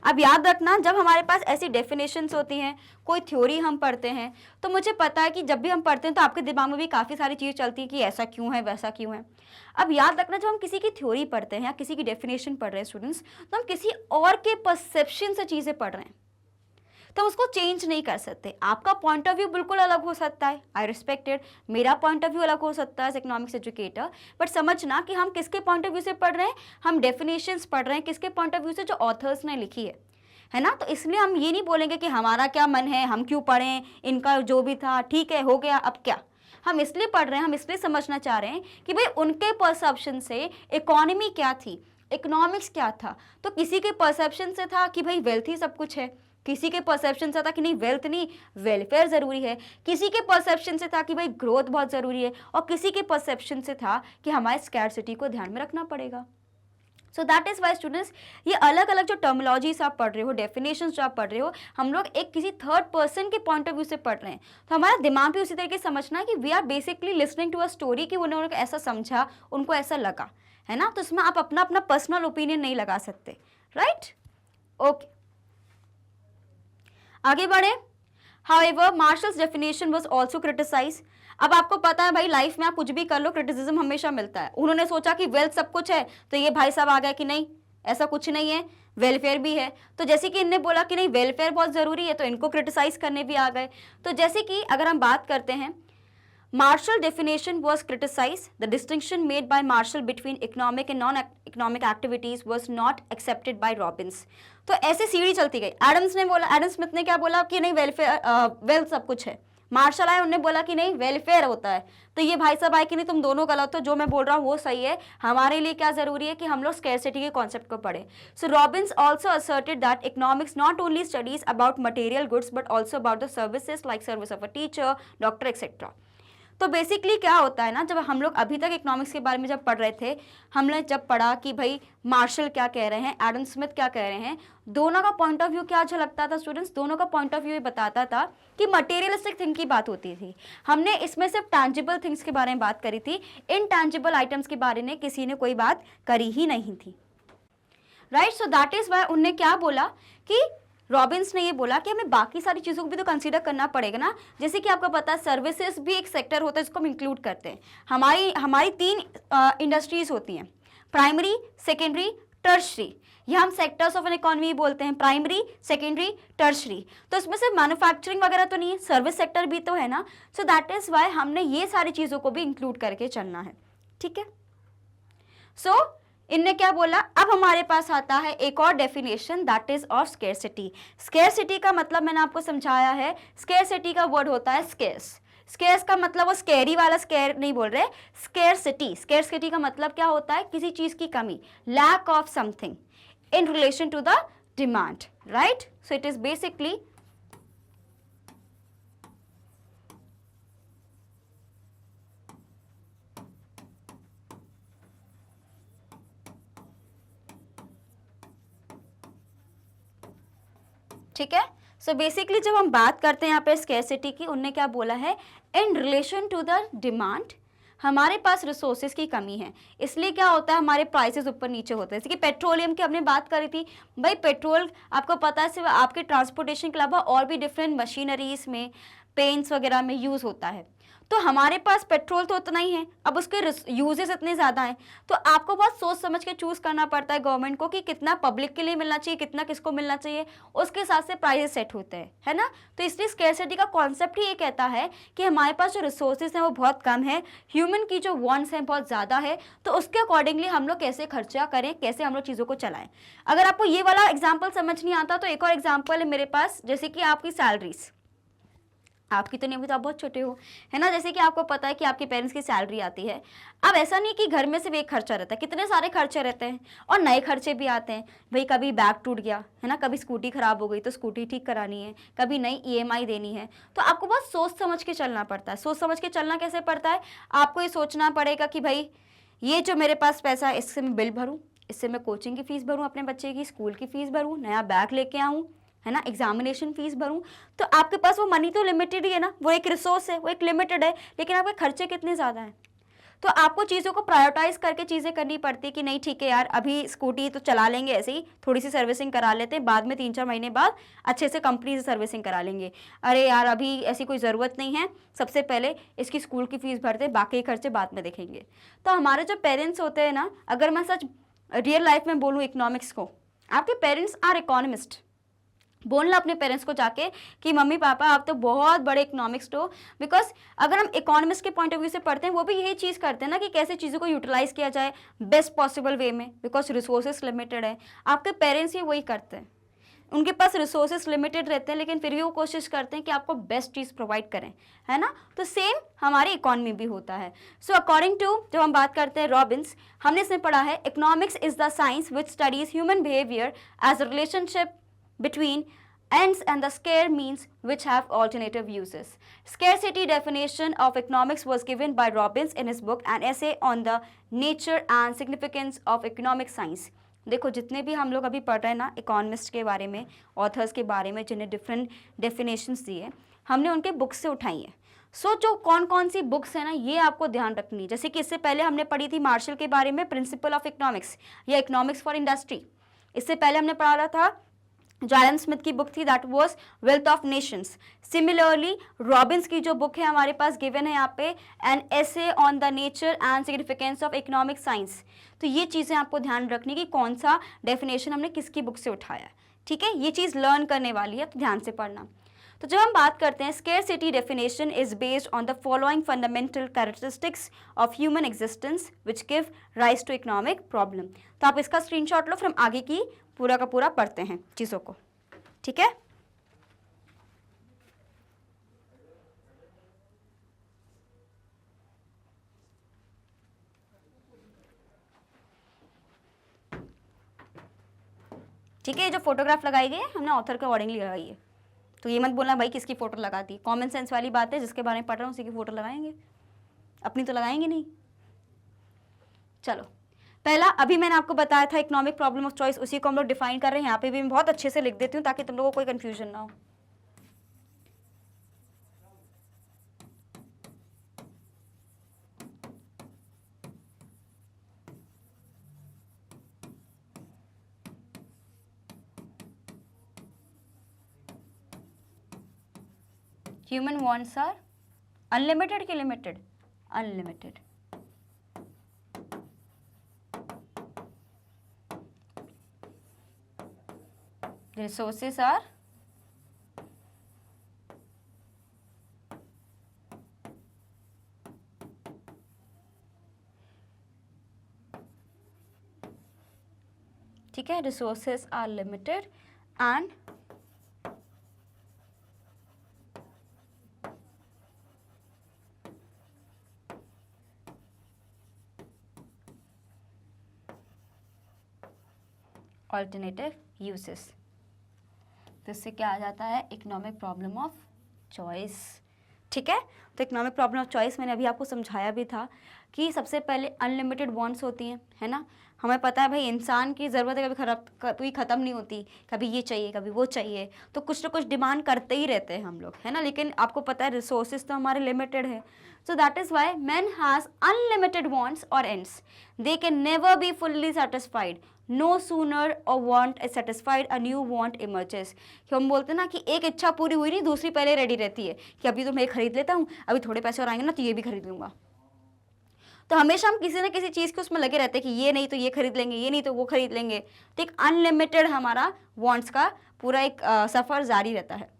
A: अब याद रखना जब हमारे पास ऐसी डेफिनेशंस होती हैं, कोई थ्योरी हम पढ़ते हैं, तो मुझे पता है कि जब भी हम पढ़ते हैं तो आपके दिमाग में भी काफ़ी सारी चीज़ चलती है कि ऐसा क्यों है, वैसा क्यों है। अब याद रखना जब हम किसी की थ्योरी पढ़ते हैं या किसी की डेफिनेशन पढ़ रहे हैं स्टूडेंट्स, तो हम किसी और के परसेप्शन से चीज़ें पढ़ रहे हैं, तो हम उसको चेंज नहीं कर सकते। आपका पॉइंट ऑफ व्यू बिल्कुल अलग हो सकता है, आई रिस्पेक्टेड, मेरा पॉइंट ऑफ व्यू अलग हो सकता है एज इकोनॉमिक्स एजुकेटर, बट समझना कि हम किसके पॉइंट ऑफ व्यू से पढ़ रहे हैं, हम डेफिनेशंस पढ़ रहे हैं किसके पॉइंट ऑफ व्यू से, जो ऑथर्स ने लिखी है ना। तो इसलिए हम ये नहीं बोलेंगे कि हमारा क्या मन है, हम क्यों पढ़ें, इनका जो भी था ठीक है हो गया, अब क्या। हम इसलिए पढ़ रहे हैं, हम इसलिए समझना चाह रहे हैं कि भाई उनके परसेप्शन से इकोनॉमी क्या थी, इकोनॉमिक्स क्या था। तो किसी के परसेप्शन से था कि भाई वेल्थ ही सब कुछ है, किसी के परसेप्शन से था कि नहीं वेल्थ नहीं, वेलफेयर ज़रूरी है, किसी के परसेप्शन से था कि भाई ग्रोथ बहुत ज़रूरी है, और किसी के परसेप्शन से था कि हमारे स्कैर्सिटी को ध्यान में रखना पड़ेगा। So that is why students, ये अलग अलग जो टर्मिनोलॉजीज आप पढ़ रहे हो, डेफिनेशन जो आप पढ़ रहे हो, हम लोग एक किसी थर्ड पर्सन के पॉइंट ऑफ व्यू से पढ़ रहे हैं, तो हमारा दिमाग भी उसी तरीके से समझना है कि we are basically listening to a story, कि उन्होंने ऐसा समझा, उनको ऐसा लगा, है ना। तो इसमें आप अपना अपना पर्सनल ओपिनियन नहीं लगा सकते, राइट। ओके, आगे बढ़े। However, Marshall's definition was also criticized. अब आपको पता है भाई, लाइफ में आप कुछ भी कर लो, क्रिटिसिज्म हमेशा मिलता है। उन्होंने सोचा कि वेल्थ सब कुछ है, तो ये भाई साहब आ गया कि नहीं, ऐसा कुछ नहीं है, वेलफेयर भी है। तो जैसे कि इनने बोला कि नहीं वेलफेयर बहुत ज़रूरी है, तो इनको क्रिटिसाइज करने भी आ गए। तो जैसे कि अगर हम बात करते हैं, Marshall definition was criticized. The distinction made by Marshall between economic and non-economic activities was not accepted by Robbins. तो ऐसे सीढ़ी चलती गई। एडम्स ने बोला, एडम स्मिथ ने क्या बोला कि नहीं वेलफेयर वेल्थ सब कुछ है। मार्शल आए, उन्होंने बोला कि नहीं वेलफेयर होता है। तो ये भाई साहब आए कि नहीं तुम दोनों गलत हो, जो मैं बोल रहा हूँ वो सही है। हमारे लिए क्या जरूरी है कि हम लोग स्कैरसिटी के कॉन्सेप्ट को पढ़े। So Robbins also asserted that economics not only studies about material goods but also about the services like service of a teacher, doctor etcetera. तो बेसिकली क्या होता है ना, जब हम लोग अभी तक इकोनॉमिक्स के बारे में जब पढ़ रहे थे, हमने जब पढ़ा कि भाई मार्शल क्या कह रहे हैं, एडम स्मिथ क्या कह रहे हैं, दोनों का पॉइंट ऑफ व्यू क्या झलकता था स्टूडेंट्स, दोनों का पॉइंट ऑफ व्यू ये बताता था कि मटेरियलिस्टिक थिंग की बात होती थी। हमने इसमें सिर्फ टैंजिबल थिंग्स के बारे में बात करी थी, इनटैंजिबल आइटम्स के बारे में किसी ने कोई बात करी ही नहीं थी, right. So that is why उनने क्या बोला कि रॉबिन्स ने ये बोला कि हमें बाकी सारी चीज़ों को भी तो कंसीडर करना पड़ेगा ना। जैसे कि आपको पता है सर्विसेज भी एक सेक्टर होता है जिसको हम इंक्लूड करते हैं। हमारी 3 इंडस्ट्रीज होती हैं, प्राइमरी, सेकेंडरी, टर्शरी। ये हम सेक्टर्स ऑफ एन इकोनॉमी बोलते हैं, प्राइमरी, सेकेंडरी, टर्शरी। तो इसमें सिर्फ मैन्युफैक्चरिंग वगैरह तो नहीं है, सर्विस सेक्टर भी तो है ना। सो दैट इज वाई हमने ये सारी चीज़ों को भी इंक्लूड करके चलना है, ठीक है। सो इनने क्या बोला, अब हमारे पास आता है एक और definition, that is of scarcity. Scarcity का मतलब मैंने आपको समझाया है, स्केर्सिटी का वर्ड होता है स्केर्स। स्केर्स का मतलब वो स्केरी वाला स्केर नहीं बोल रहे, स्केर्सिटी। स्केर्सिटी का मतलब क्या होता है, किसी चीज की कमी, lack of something in relation to the demand, right. So it is basically ठीक है। सो बेसिकली जब हम बात करते हैं यहाँ पे स्कैरसिटी की, उनने क्या बोला है, in relation to the demand हमारे पास रिसोर्सेज की कमी है, इसलिए क्या होता है हमारे प्राइसेस ऊपर नीचे होते हैं। जैसे कि पेट्रोलियम की हमने बात करी थी, भाई पेट्रोल आपको पता है सिर्फ आपके ट्रांसपोर्टेशन के अलावा और भी डिफरेंट मशीनरीज में, पेंट्स वगैरह में यूज़ होता है। तो हमारे पास पेट्रोल तो उतना ही है, अब उसके यूजेस इतने ज़्यादा हैं, तो आपको बहुत सोच समझ के चूज़ करना पड़ता है गवर्नमेंट को कि कितना पब्लिक के लिए मिलना चाहिए, कितना किसको मिलना चाहिए, उसके हिसाब से प्राइसेस सेट होते हैं, है ना। तो इसलिए स्कैरसिटी का कॉन्सेप्ट ही ये कहता है कि हमारे पास जो रिसोर्सेज हैं वो बहुत कम है, ह्यूमन की जो वांट्स हैं बहुत ज़्यादा है, तो उसके अकॉर्डिंगली हम लोग कैसे खर्चा करें, कैसे हम लोग चीज़ों को चलाएं। अगर आपको ये वाला एग्जाम्पल समझ नहीं आता तो एक और एग्जाम्पल है मेरे पास, जैसे कि आपकी सैलरीज, आपकी तो नहीं होगी तो आप बहुत छोटे हो, है ना। जैसे कि आपको पता है कि आपके पेरेंट्स की सैलरी आती है, अब ऐसा नहीं कि घर में सिर्फ एक खर्चा रहता है, कितने सारे खर्चे रहते हैं और नए खर्चे भी आते हैं। भाई कभी बैग टूट गया, है ना, कभी स्कूटी खराब हो गई तो स्कूटी ठीक करानी है, कभी नई EMI देनी है, तो आपको बहुत सोच समझ के चलना पड़ता है। सोच समझ के चलना कैसे पड़ता है, आपको ये सोचना पड़ेगा कि भाई ये जो मेरे पास पैसा है इससे मैं बिल भरूँ, इससे मैं कोचिंग की फ़ीस भरूँ, अपने बच्चे की स्कूल की फ़ीस भरूँ, नया बैग लेके आऊँ, है ना, एग्जामिनेशन फीस भरूं। तो आपके पास वो मनी तो लिमिटेड ही है ना, वो एक रिसोर्स है, वो एक लिमिटेड है, लेकिन आपके खर्चे कितने ज़्यादा हैं। तो आपको चीज़ों को प्रायोरिटाइज करके चीज़ें करनी पड़ती है कि नहीं ठीक है यार, अभी स्कूटी तो चला लेंगे ऐसे ही, थोड़ी सी सर्विसिंग करा लेते हैं, बाद में 3-4 महीने बाद अच्छे से कंपनी से सर्विसिंग करा लेंगे। अरे यार अभी ऐसी कोई ज़रूरत नहीं है, सबसे पहले इसकी स्कूल की फ़ीस भरते, बाकी खर्चे बाद में देखेंगे। तो हमारे जो पेरेंट्स होते हैं ना, अगर मैं सच रियल लाइफ में बोलूँ इकोनॉमिक्स को, आपके पेरेंट्स आर इकोनॉमिस्ट। बोलना अपने पेरेंट्स को जाके कि मम्मी पापा आप तो बहुत बड़े इकोनॉमिस्ट हो, बिकॉज अगर हम इकोनॉमिस्ट के पॉइंट ऑफ व्यू से पढ़ते हैं, वो भी यही चीज़ करते हैं ना कि कैसे चीज़ों को यूटिलाइज किया जाए बेस्ट पॉसिबल वे में, बिकॉज रिसोर्सेज लिमिटेड है। आपके पेरेंट्स ही वही करते हैं, उनके पास रिसोर्सेज लिमिटेड रहते हैं, लेकिन फिर भी वो कोशिश करते हैं कि आपको बेस्ट चीज़ प्रोवाइड करें, है ना। तो सेम हमारी इकोनॉमी भी होता है। सो अकॉर्डिंग टू जब हम बात करते हैं रॉबिन्स, हमने इसमें पढ़ा है economics is the science which studies human behaviour as a relationship between ends and the scarce means which have alternative uses. Scarcity definition of economics was given by Robbins in his book An Essay on the Nature and Significance of Economic Science. देखो जितने भी हम लोग अभी पढ़ रहे हैं ना इकोनॉमिस्ट के बारे में, ऑथर्स के बारे में, जिन्हें डिफरेंट डेफिनेशंस दिए, हमने उनके बुक्स से उठाई है। सो जो कौन कौन सी बुक्स है ना, ये आपको ध्यान रखनी है। जैसे कि इससे पहले हमने पढ़ी थी मार्शल के बारे में, प्रिंसिपल ऑफ इकोनॉमिक्स या इकोनॉमिक्स फॉर इंडस्ट्री। इससे पहले हमने पढ़ा था जो एलन स्मिथ की बुक थी, that was wealth of Nations. Similarly Robins की जो बुक है हमारे पास गिवन है यहाँ पे, an essay on the nature and significance of economic science. तो ये चीज़ें आपको ध्यान रखनी कि कौन सा डेफिनेशन हमने किसकी बुक से उठाया है, ठीक है। ये चीज़ लर्न करने वाली है, तो ध्यान से पढ़ना। तो जब हम बात करते हैं scarcity definition is based on the following fundamental characteristics of human existence which give rise to economic problem. तो आप इसका स्क्रीनशॉट लो, फिर हम आगे की पूरा का पूरा पढ़ते हैं चीज़ों को, ठीक है। ठीक है, जो फोटोग्राफ लगाई गई है हमने ऑथर के अकॉर्डिंगली लगाई है, तो ये मत बोलना भाई किसकी फोटो लगा दी। कॉमन सेंस वाली बात है, जिसके बारे में पढ़ रहा हूँ उसी की फोटो लगाएंगे, अपनी तो लगाएंगे नहीं। चलो, पहला अभी मैंने आपको बताया था इकोनॉमिक प्रॉब्लम ऑफ चॉइस, उसी को हम लोग डिफाइन कर रहे हैं। यहाँ पे भी मैं बहुत अच्छे से लिख देती हूँ ताकि तुम लोगों को कोई कंफ्यूजन ना हो। ह्यूमन वांट्स आर अनलिमिटेड की limited? Unlimited. The resources are ठीक है, resources are limited and alternative uses। तो इससे क्या आ जाता है, इकोनॉमिक प्रॉब्लम ऑफ चॉइस, ठीक है। तो इकोनॉमिक प्रॉब्लम ऑफ चॉइस मैंने अभी आपको समझाया भी था कि सबसे पहले अनलिमिटेड वांट्स होती हैं, है ना। हमें पता है भाई इंसान की ज़रूरतें कभी ख़त्म नहीं होती, कभी ये चाहिए कभी वो चाहिए, तो कुछ ना कुछ डिमांड करते ही रहते हैं हम लोग, है ना। लेकिन आपको पता है रिसोर्सेज तो हमारे लिमिटेड है, so that is why man has unlimited wants और ends, they can never be fully satisfied, no sooner a want is satisfied a new want emerges. कि हम बोलते हैं ना कि एक इच्छा पूरी हुई नहीं दूसरी पहले रेडी रहती है, कि अभी तो मैं खरीद लेता हूँ, अभी थोड़े पैसे और आएंगे ना तो ये भी खरीद लूँगा। तो हमेशा हम किसी न किसी चीज़ के उसमें लगे रहते हैं कि ये नहीं तो ये खरीद लेंगे, ये नहीं तो वो खरीद लेंगे। तो एक अनलिमिटेड हमारा वांट्स का पूरा एक सफ़र जारी रहता है।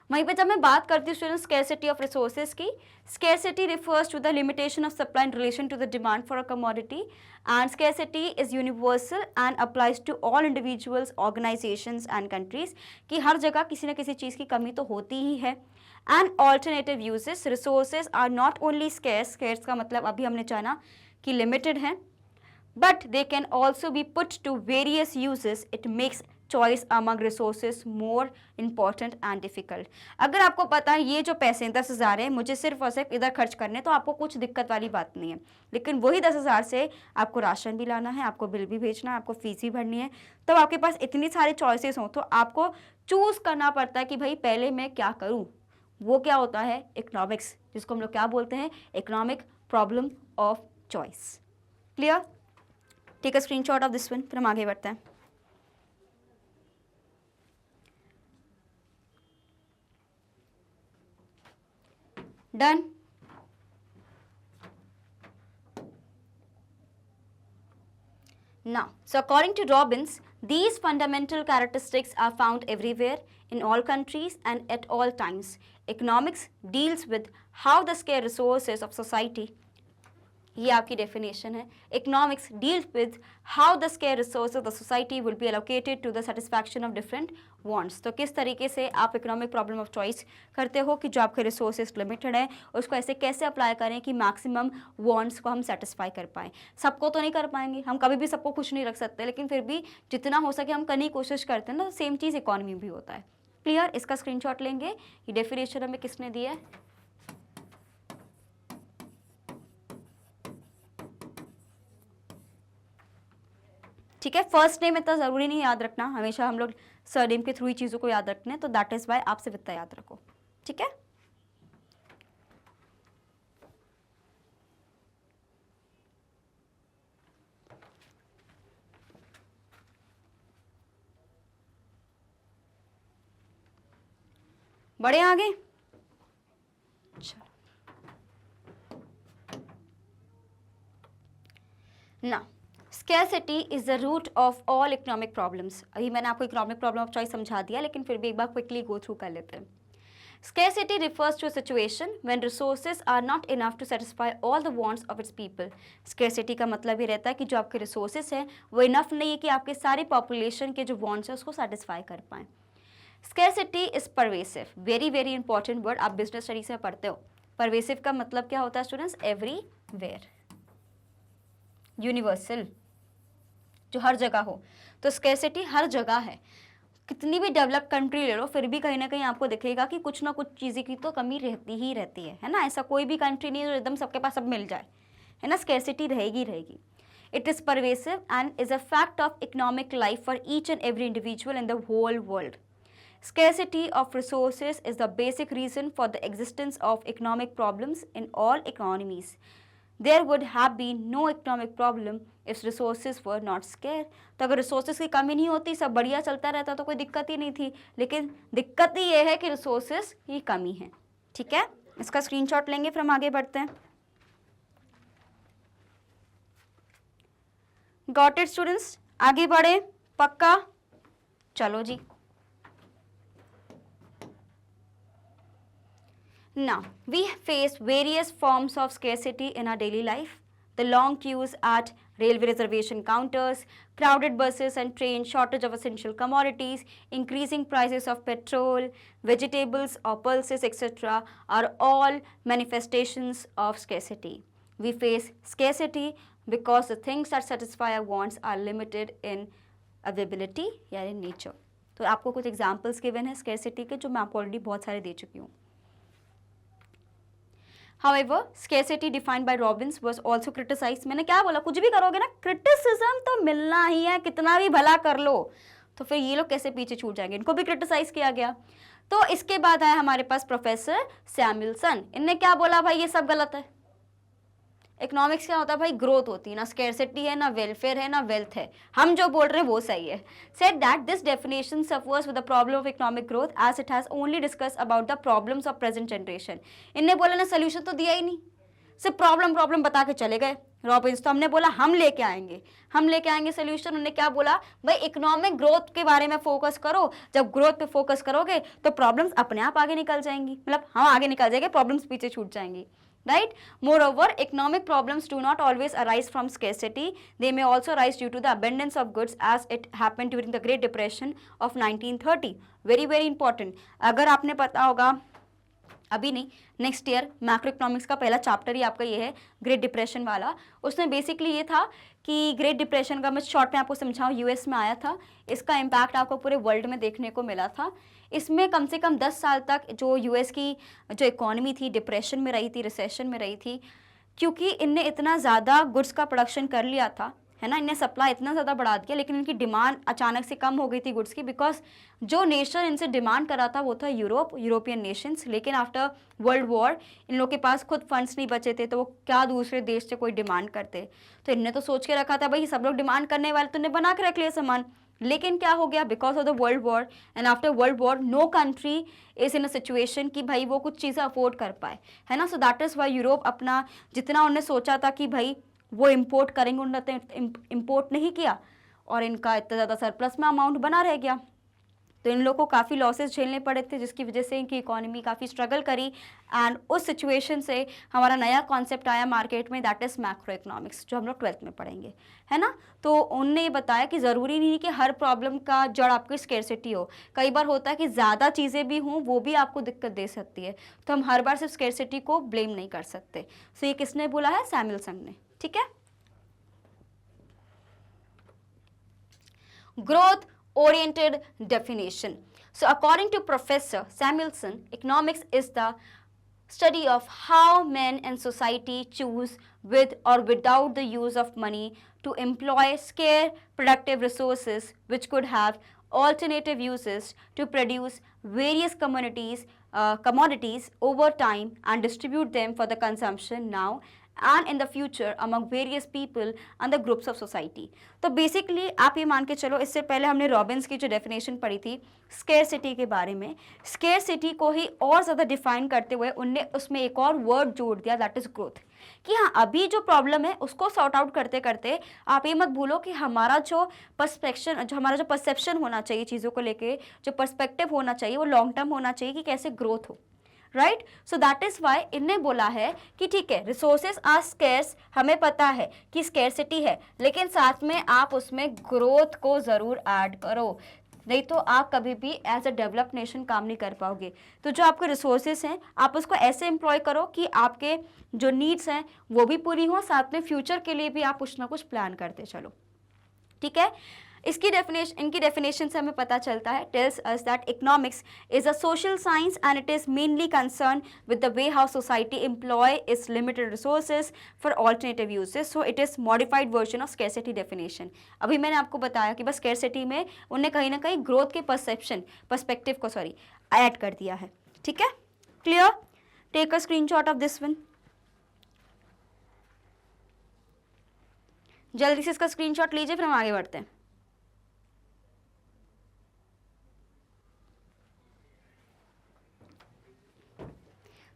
A: वहीं पे जब मैं बात करती हूँ स्टूडेंट स्केर्सिटी ऑफ रिसोर्सेज की, scarcity refers to the limitation of supply in relation to the demand for a commodity, and scarcity is universal and applies to all individuals, organisations and countries. कि हर जगह किसी न किसी चीज़ की कमी तो होती ही है। And alternative uses, resources are not only scarce, scarce का मतलब अभी हमने जाना कि लिमिटेड है, but they can also be put to various uses, it makes choice among resources more important and difficult. अगर आपको पता है ये जो पैसे 10,000 है मुझे सिर्फ और सिर्फ इधर खर्च करने, तो आपको कुछ दिक्कत वाली बात नहीं है। लेकिन वही 10,000 से आपको राशन भी लाना है, आपको बिल भी भेजना है, आपको फीस भी भरनी है, तब आपके पास इतनी सारी चॉइसेस हों तो आपको चूज़ करना पड़ता है कि भाई पहले मैं क्या करूँ। वो क्या होता है, इकोनॉमिक्स, जिसको हम लोग क्या बोलते हैं, economic problem of choice. Clear? Take a screenshot of this one, फिर हम आगे बढ़ते हैं। Done? Now, so according to Robbins, these fundamental characteristics are found everywhere, in all countries and at all times. Economics deals with how the scarce resources of society, ये आपकी definition है, economics deals with how the scarce resource of the society will be allocated to the satisfaction of different wants. तो किस तरीके से आप economic problem of choice करते हो कि जो आपके रिसोर्सेज लिमिटेड है उसको ऐसे कैसे अप्लाई करें कि मैक्सिमम वांट्स को हम सेटिस्फाई कर पाएँ। सबको तो नहीं कर पाएंगे, हम कभी भी सबको खुश नहीं रख सकते, लेकिन फिर भी जितना हो सके हम करने की कोशिश करते हैं ना। सेम चीज़ इकॉनमी भी होता है। क्लियर? इसका स्क्रीनशॉट लेंगे, ये डेफिनेशन हमें किसने दिया है, ठीक है, फर्स्ट नेम इतना ज़रूरी नहीं याद रखना, हमेशा हम लोग सरनेम के थ्रू ही चीज़ों को याद रखते हैं, तो दैट इज़ वाई आप सिर्फ इतना याद रखो। ठीक है, बड़े आगे। ना, scarcity is the root of all economic problems. अभी मैंने आपको इकोनॉमिक प्रॉब्लम ऑफ चॉइस समझा दिया, लेकिन फिर भी एक बार क्विकली गो थ्रू कर लेते हैं। Scarcity refers to a situation when resources are not enough to satisfy all the wants of its people. Scarcity का मतलब ये रहता है कि जो आपके resources हैं वो इनफ नहीं है कि आपके सारी population के जो wants हैं उसको satisfy कर पाएं। Scarcity is pervasive, very very important word, आप business studies में पढ़ते हो। Pervasive का मतलब क्या होता है students? Everywhere, universal, जो हर जगह हो। तो scarcity हर जगह है, कितनी भी डेवलप कंट्री ले लो फिर भी कहीं ना कहीं आपको दिखेगा कि कुछ ना कुछ चीज़ें की तो कमी रहती ही रहती है ना। ऐसा कोई भी कंट्री नहीं है जो एकदम सबके पास सब मिल जाए, है ना। स्कैरसिटी रहेगी रहेगी। It is pervasive and is a fact of economic life for each and every individual in the whole world. Scarcity of resources is the basic reason for the existence of economic problems in all economies. There would have been no economic problem if resources were not scarce. तो अगर resources की कमी नहीं होती, सब बढ़िया चलता रहता तो कोई दिक्कत ही नहीं थी, लेकिन दिक्कत ही ये है कि resources की कमी है। ठीक है, इसका स्क्रीनशॉट लेंगे फिर हम आगे बढ़ते हैं। Got it students? आगे बढ़े पक्का? चलो जी। Now, we face various forms of scarcity in our daily life. The long queues at railway reservation counters, crowded buses and trains, shortage of essential commodities, increasing prices of petrol, vegetables or pulses, etc. are all manifestations of scarcity. We face scarcity because the things that satisfy our wants are limited in availability या in nature. तो आपको कुछ examples given है scarcity के, जो मैं आपको already बहुत सारे दे चुकी हूँ। However, scarcity defined by Robbins was also criticized. मैंने क्या बोला, कुछ भी करोगे ना क्रिटिसिज्म तो मिलना ही है, कितना भी भला कर लो। तो फिर ये लोग कैसे पीछे छूट जाएंगे, इनको भी क्रिटिसाइज किया गया। तो इसके बाद आया हमारे पास प्रोफेसर सैमुअलसन, इनने क्या बोला, भाई ये सब गलत है। इकोनॉमिक्स क्या होता है भाई, ग्रोथ होती है ना, स्कैरसिटी है ना, वेलफेयर है ना, वेल्थ है, हम जो बोल रहे हैं वो सही है। Said that this definition suffers with the problem of economic growth as it has only discuss about the problems of present generation. इनने बोला ना सोल्यूशन तो दिया ही नहीं, सिर्फ प्रॉब्लम बता के चले गए रॉबिन्स। तो हमने बोला हम लेके आएंगे सोल्यूशन। उन्होंने क्या बोला, भाई इकोनॉमिक ग्रोथ के बारे में फोकस करो, जब ग्रोथ पे फोकस करोगे तो प्रॉब्लम्स अपने आप आगे निकल जाएंगी, मतलब हम आगे निकल जाएंगे, प्रॉब्लम्स पीछे छूट जाएंगी। Right? Moreover, economic problems do not always arise from scarcity. They may also arise due to the abundance of goods, as it happened during the Great Depression of 1930. Very very important. अगर आपने पता होगा, अभी नहीं, next year macro economics का पहला chapter ही आपका ये है, ग्रेट डिप्रेशन वाला। उसमें बेसिकली ये था कि ग्रेट डिप्रेशन का, मैं शॉर्ट में आपको समझाऊँ, यूएस में आया था, इसका इम्पैक्ट आपको पूरे वर्ल्ड में देखने को मिला था। इसमें कम से कम 10 साल तक जो यूएस की जो इकोनॉमी थी डिप्रेशन में रही थी, रिसेशन में रही थी, क्योंकि इनने इतना ज़्यादा गुड्स का प्रोडक्शन कर लिया था, है ना, इनने सप्लाई इतना ज़्यादा बढ़ा दिया, लेकिन इनकी डिमांड अचानक से कम हो गई थी गुड्स की, बिकॉज जो नेशन इनसे डिमांड कर रहा था वो था यूरोपियन नेशंस। लेकिन आफ्टर वर्ल्ड वॉर इन लोगों के पास खुद फंड्स नहीं बचे थे, तो वो क्या दूसरे देश से कोई डिमांड करते। तो इनने तो सोच के रखा था भाई सब लोग डिमांड करने वाले, तो इन्हें बना के रख लिया सामान। लेकिन क्या हो गया, because of the world war and after world war no country is in a situation कि भाई वो कुछ चीज़ें अफोर्ड कर पाए, है ना। सो दैट इज़ वाई यूरोप अपना जितना उन्होंने सोचा था कि भाई वो इम्पोर्ट करेंगे, उन्होंने इम्पोर्ट नहीं किया और इनका इतना ज़्यादा सरप्लस में अमाउंट बना रह गया। तो इन लोगों को काफ़ी लॉसेस झेलने पड़े थे, जिसकी वजह से इनकी इकोनॉमी काफ़ी स्ट्रगल करी। एंड उस सिचुएशन से हमारा नया कॉन्सेप्ट आया मार्केट में, दैट इज़ मैक्रो इकोनॉमिक्स, जो हम लोग 12th में पढ़ेंगे, है ना। तो उनने ये बताया कि ज़रूरी नहीं कि हर प्रॉब्लम का जड़ आपकी स्कैरसिटी हो, कई बार होता है कि ज़्यादा चीज़ें भी हों वो भी आपको दिक्कत दे सकती है। तो हम हर बार सिर्फ स्कैरसिटी को ब्लेम नहीं कर सकते। सो ये किसने बोला है, सैमुअलसन ने, ठीक है। Growth oriented definition. So according to Professor Samuelson, economics is the study of how men and society choose with or without the use of money to employ scarce productive resources which could have alternative uses to produce various commodities over time and distribute them for the consumption now and in the future among various people and the groups of society. तो basically आप ये मान के चलो, इससे पहले हमने Robins की जो डेफिनेशन पढ़ी थी स्केर्सिटी के बारे में, स्केर्सिटी को ही और ज़्यादा डिफाइन करते हुए उनने उसमें एक और वर्ड जोड़ दिया, दैट इज ग्रोथ। कि हाँ, अभी जो प्रॉब्लम है उसको सॉर्ट आउट करते करते आप ये मत भूलो कि हमारा जो परसेप्शन होना चाहिए चीज़ों को लेके, जो पर्सपेक्टिव होना चाहिए वो लॉन्ग टर्म होना चाहिए कि कैसे ग्रोथ हो, right. So that is why इनने बोला है कि ठीक है, रिसोर्सेज आर स्केर्स, हमें पता है कि स्केर्सिटी है, लेकिन साथ में आप उसमें ग्रोथ को ज़रूर ऐड करो, नहीं तो आप कभी भी एज अ डेवलप नेशन काम नहीं कर पाओगे। तो जो आपके रिसोर्सेज हैं आप उसको ऐसे एम्प्लॉय करो कि आपके जो नीड्स हैं वो भी पूरी हो, साथ में फ्यूचर के लिए भी आप कुछ ना कुछ प्लान करते चलो, ठीक है। इनकी डेफिनेशन से हमें पता चलता है, tells us that economics is a social science and it is mainly concern with the way how society employ its limited resources for alternative uses, so it is modified version of scarcity definition. अभी मैंने आपको बताया कि बस scarcity में उन्हें कहीं ना कहीं ग्रोथ के पर्सपेक्टिव को ऐड कर दिया है, ठीक है। Clear? Take a screenshot of this one, जल्दी से इसका स्क्रीनशॉट लीजिए, फिर हम आगे बढ़ते हैं।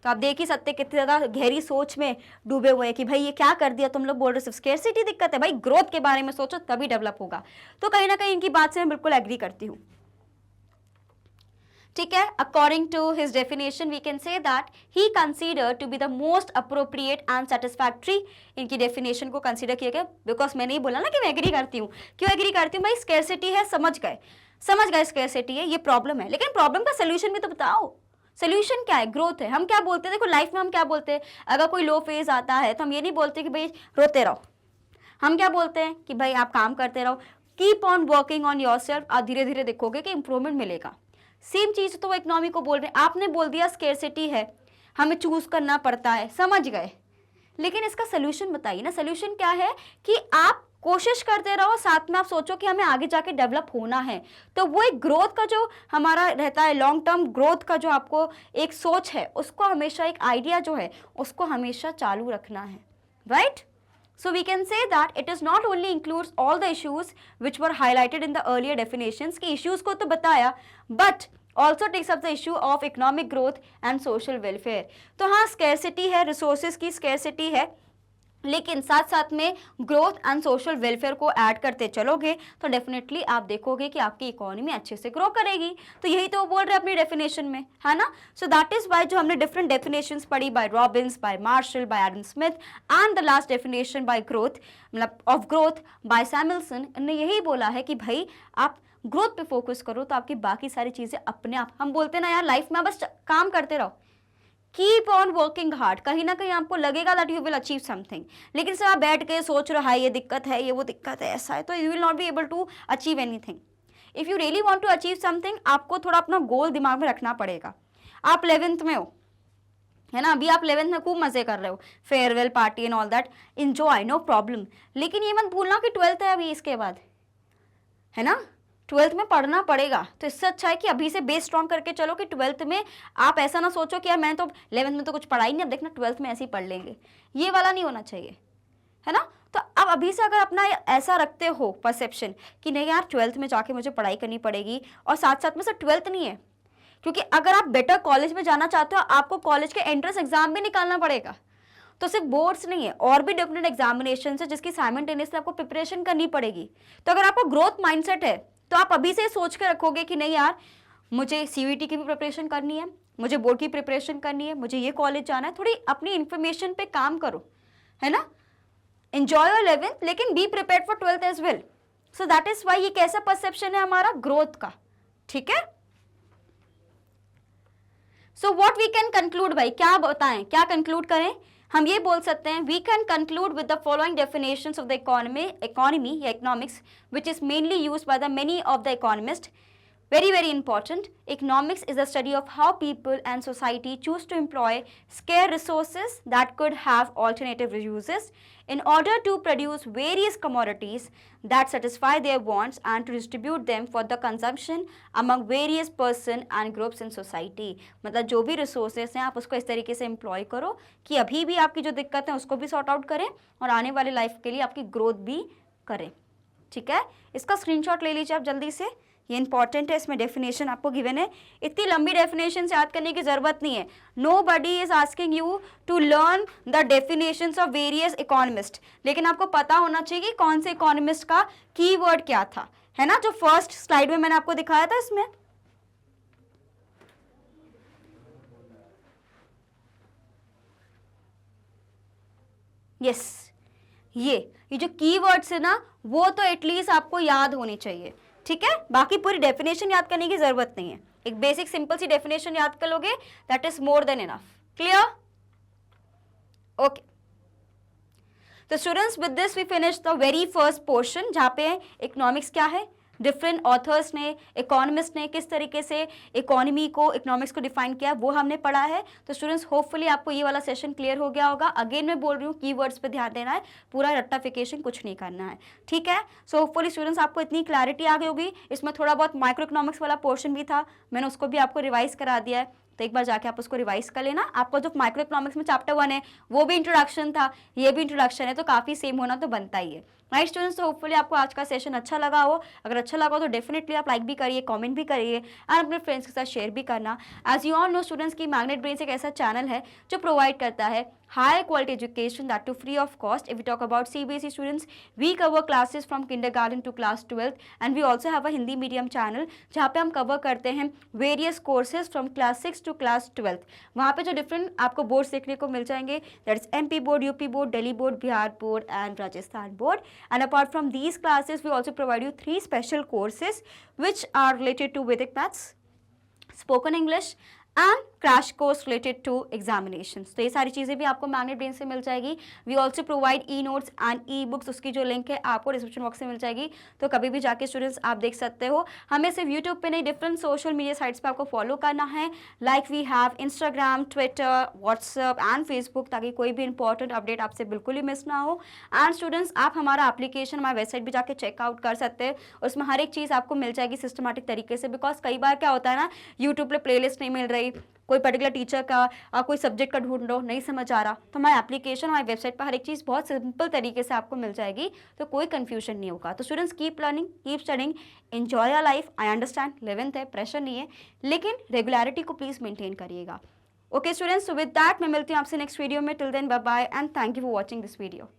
A: तो आप देख ही सकते कितनी ज़्यादा गहरी सोच में डूबे हुए हैं कि भाई ये क्या कर दिया तुम लोग, बोल रहे हो सिर्फ स्केर्सिटी दिक्कत है, भाई ग्रोथ के बारे में सोचो तभी डेवलप होगा। तो कहीं ना कहीं इनकी बात से मैं बिल्कुल एग्री करती हूँ, ठीक है। According to his definition we can say that he consider to be the most appropriate and satisfactory. इनकी डेफिनेशन को कंसीडर किया गया बिकॉज मैंने ही बोला ना कि मैं एग्री करती हूँ। क्यों एग्री करती हूँ? भाई स्केर्सिटी है, समझ गए स्केर्सिटी है, ये प्रॉब्लम है, लेकिन प्रॉब्लम का सोल्यूशन भी तो बताओ। सोल्यूशन क्या है? ग्रोथ है। हम क्या बोलते हैं, देखो लाइफ में हम क्या बोलते हैं, अगर कोई लो फेज आता है तो हम ये नहीं बोलते कि भाई रोते रहो, हम क्या बोलते हैं कि भाई आप काम करते रहो, keep on working on yourself, आप धीरे धीरे देखोगे कि इंप्रूवमेंट मिलेगा। सेम चीज तो वो इकोनॉमी को बोल रहे हैं। आपने बोल दिया स्केर्सिटी है, हमें चूज करना पड़ता है, समझ गए, लेकिन इसका सोल्यूशन बताइए ना। सोल्यूशन क्या है कि आप कोशिश करते रहो, साथ में आप सोचो कि हमें आगे जाके डेवलप होना है। तो वो एक ग्रोथ का जो हमारा रहता है, लॉन्ग टर्म ग्रोथ का जो आपको एक सोच है, उसको हमेशा, एक आइडिया जो है उसको हमेशा चालू रखना है, right. So we can say that it is not only includes all the issues which were highlighted in the earlier definitions, कि issues को तो बताया, but also takes up the issue of economic growth and social welfare। तो हाँ, scarcity है, resources की scarcity है, लेकिन साथ साथ में ग्रोथ एंड सोशल वेलफेयर को ऐड करते चलोगे तो डेफिनेटली आप देखोगे कि आपकी इकोनॉमी अच्छे से ग्रो करेगी। तो यही तो बोल रहे हैं अपनी डेफिनेशन में, है ना। सो दैट इज वाई जो हमने डिफरेंट डेफिनेशंस पढ़ी by Robbins, by Marshall, by Adam Smith and the last definition by growth, मतलब ऑफ ग्रोथ बाय सैमुअल्सन, ने यही बोला है कि भाई आप ग्रोथ पे फोकस करो तो आपकी बाकी सारी चीजें अपने आप, हम बोलते हैं ना यार लाइफ में बस काम करते रहो, कीप ऑन वर्किंग हार्ड, कहीं ना कहीं आपको लगेगा that you will achieve something, लेकिन सिर्फ आप बैठ के सोच रहे हो हाई ये दिक्कत है, ये वो दिक्कत है, ऐसा है, तो you will not be able to achieve anything. If you really want to achieve something, आपको थोड़ा अपना गोल दिमाग में रखना पड़ेगा। आप 11th में हो, है ना, अभी आप 11th में खूब मजे कर रहे हो, farewell party and all that, enjoy, no problem, लेकिन ये मत भूलना कि 12th है अभी, इसके बाद, है ना, 12th में पढ़ना पड़ेगा। तो इससे अच्छा है कि अभी से बेस स्ट्रॉन्ग करके चलो कि 12th में आप ऐसा ना सोचो कि यार मैं तो 11th में तो कुछ पढ़ाई नहीं, अब देखना 12th में ऐसे ही पढ़ लेंगे, ये वाला नहीं होना चाहिए, है ना। तो अब अभी से अगर अपना ऐसा रखते हो परसेप्शन कि नहीं यार 12th में जाके मुझे पढ़ाई करनी पड़ेगी, और साथ साथ में सिर्फ 12th नहीं है, क्योंकि अगर आप बेटर कॉलेज में जाना चाहते हो आपको कॉलेज के एंट्रेंस एग्जाम भी निकालना पड़ेगा। तो सिर्फ बोर्ड्स नहीं है, और भी डिफरेंट एग्जामिनेशन है जिसकी साइमल्टेनियसली आपको प्रिपरेशन करनी पड़ेगी। तो अगर आपको ग्रोथ माइंडसेट है तो आप अभी से सोच के रखोगे कि नहीं यार मुझे सीवीटी की भी प्रिपरेशन करनी है, मुझे बोर्ड की प्रिपरेशन करनी है, मुझे ये कॉलेज जाना है, थोड़ी अपनी इंफॉर्मेशन पे काम करो, है ना। एंजॉय योर 11th, लेकिन be prepared for 12th as well. So that is why ये कैसा परसेप्शन है हमारा ग्रोथ का, ठीक है। So what we can conclude, भाई क्या बताएं, क्या कंक्लूड करें, हम ये बोल सकते हैं we can conclude with the following definitions of the economy या economics which is mainly used by the many of the economist. Very, very important. Economics is the study of how people and society choose to employ scarce resources that could have alternative uses in order to produce various commodities that satisfy their wants and to distribute them for the consumption among various person and groups in society. मतलब जो भी resources हैं आप उसको इस तरीके से employ करो कि अभी भी आपकी जो दिक्कत है उसको भी sort out करें और आने वाले life के लिए आपकी growth भी करें. ठीक है, इसका स्क्रीनशॉट ले लीजिए आप जल्दी से, ये इंपॉर्टेंट है. इसमें डेफिनेशन आपको गिवन है, इतनी लंबी डेफिनेशन से याद करने की जरूरत नहीं है. Nobody is asking you to learn the definition of various economist, लेकिन आपको पता होना चाहिए कि कौन से इकोनॉमिस्ट का कीवर्ड क्या था, है ना, जो फर्स्ट स्लाइड में मैंने आपको दिखाया था. इसमें यस ये जो कीवर्ड्स है ना वो तो एटलीस्ट आपको याद होनी चाहिए. ठीक है, बाकी पूरी डेफिनेशन याद करने की जरूरत नहीं है, एक बेसिक सिंपल सी डेफिनेशन याद कर लोगे, that is more than enough. Clear? Okay, तो students with this we finish the very first portion जहाँ पे इकोनॉमिक्स क्या है, डिफरेंट ऑथर्स ने, इकोनॉमिस्ट ने किस तरीके से इकोनॉमी को, इकोनॉमिक्स को डिफाइन किया वो हमने पढ़ा है. तो स्टूडेंट्स होपफुली आपको ये वाला सेशन क्लियर हो गया होगा. अगेन मैं बोल रही हूँ कीवर्ड्स पे ध्यान देना है, पूरा रट्टाफिकेशन कुछ नहीं करना है. ठीक है, सो होपफुली स्टूडेंट्स आपको इतनी क्लैरिटी आ गई होगी. इसमें थोड़ा बहुत माइक्रो इकोनॉमिक्स वाला पोर्शन भी था, मैंने उसको भी आपको रिवाइज करा दिया है, तो एक बार जाके आप उसको रिवाइज कर लेना. आपको जो माइक्रो इकोनॉमिक्स में चैप्टर 1 है वो भी इंट्रोडक्शन था, ये भी इंट्रोडक्शन है, तो काफ़ी सेम होना तो बनता ही है. राइट स्टूडेंट्स, तो होपफुली आपको आज का सेशन अच्छा लगा हो. अगर अच्छा लगा हो तो डेफिनेटली आप लाइक भी करिए, कमेंट भी करिए एंड अपने फ्रेंड्स के साथ शेयर भी करना. As you all know students की मैग्नेट ब्रेन्स एक ऐसा चैनल है जो प्रोवाइड करता है higher quality education, that too free of cost. If we talk about CBSE students, we cover classes from kindergarten to class 12th and we also have a Hindi medium channel जहाँ पे हम cover करते हैं various courses from class 6 to class 12th. वहाँ पे जो different आपको boards देखने को मिल जाएंगे, that is MP board, UP board, Delhi board, Bihar board and Rajasthan board. And apart from these classes, we also provide you 3 special courses which are related to Vedic maths, spoken English and crash course related to examinations. तो ये सारी चीज़ें भी आपको magnet brain से मिल जाएगी. We also provide e notes and e books, उसकी जो लिंक है आपको डिस्क्रिप्शन बॉक्स में मिल जाएगी, तो कभी भी जाके स्टूडेंट्स आप देख सकते हो. हमें सिर्फ यूट्यूब पे नहीं, डिफरेंट सोशल मीडिया साइट्स पे आपको फॉलो करना है, like we have Instagram, Twitter, WhatsApp and Facebook, ताकि कोई भी इंपॉर्टेंट अपडेट आपसे बिल्कुल ही मिस ना हो. एंड स्टूडेंट्स आप हमारा एप्लीकेशन, हमारी वेबसाइट भी जाके चेकआउट कर सकते हैं, उसमें हर एक चीज़ आपको मिल जाएगी सिस्टमेटिक तरीके से. बिकॉज कई बार क्या होता है ना, यूट्यूब पे प्लेलिस्ट नहीं मिल रही, कोई पर्टिकुलर टीचर का कोई सब्जेक्ट का ढूंढ लो, नहीं समझ आ रहा, तो हमारे एप्लीकेशन, हमारी वेबसाइट पर हर एक चीज़ बहुत सिंपल तरीके से आपको मिल जाएगी, तो कोई कंफ्यूजन नहीं होगा. तो students keep learning, keep studying, enjoy your life. I understand 11th है, प्रेशर नहीं है, लेकिन रेगुलरिटी को प्लीज़ मेंटेन करिएगा. Okay students, so with that मैं मिलती हूँ आपसे नेक्स्ट वीडियो में. Till then bye bye and thank you for watching this video.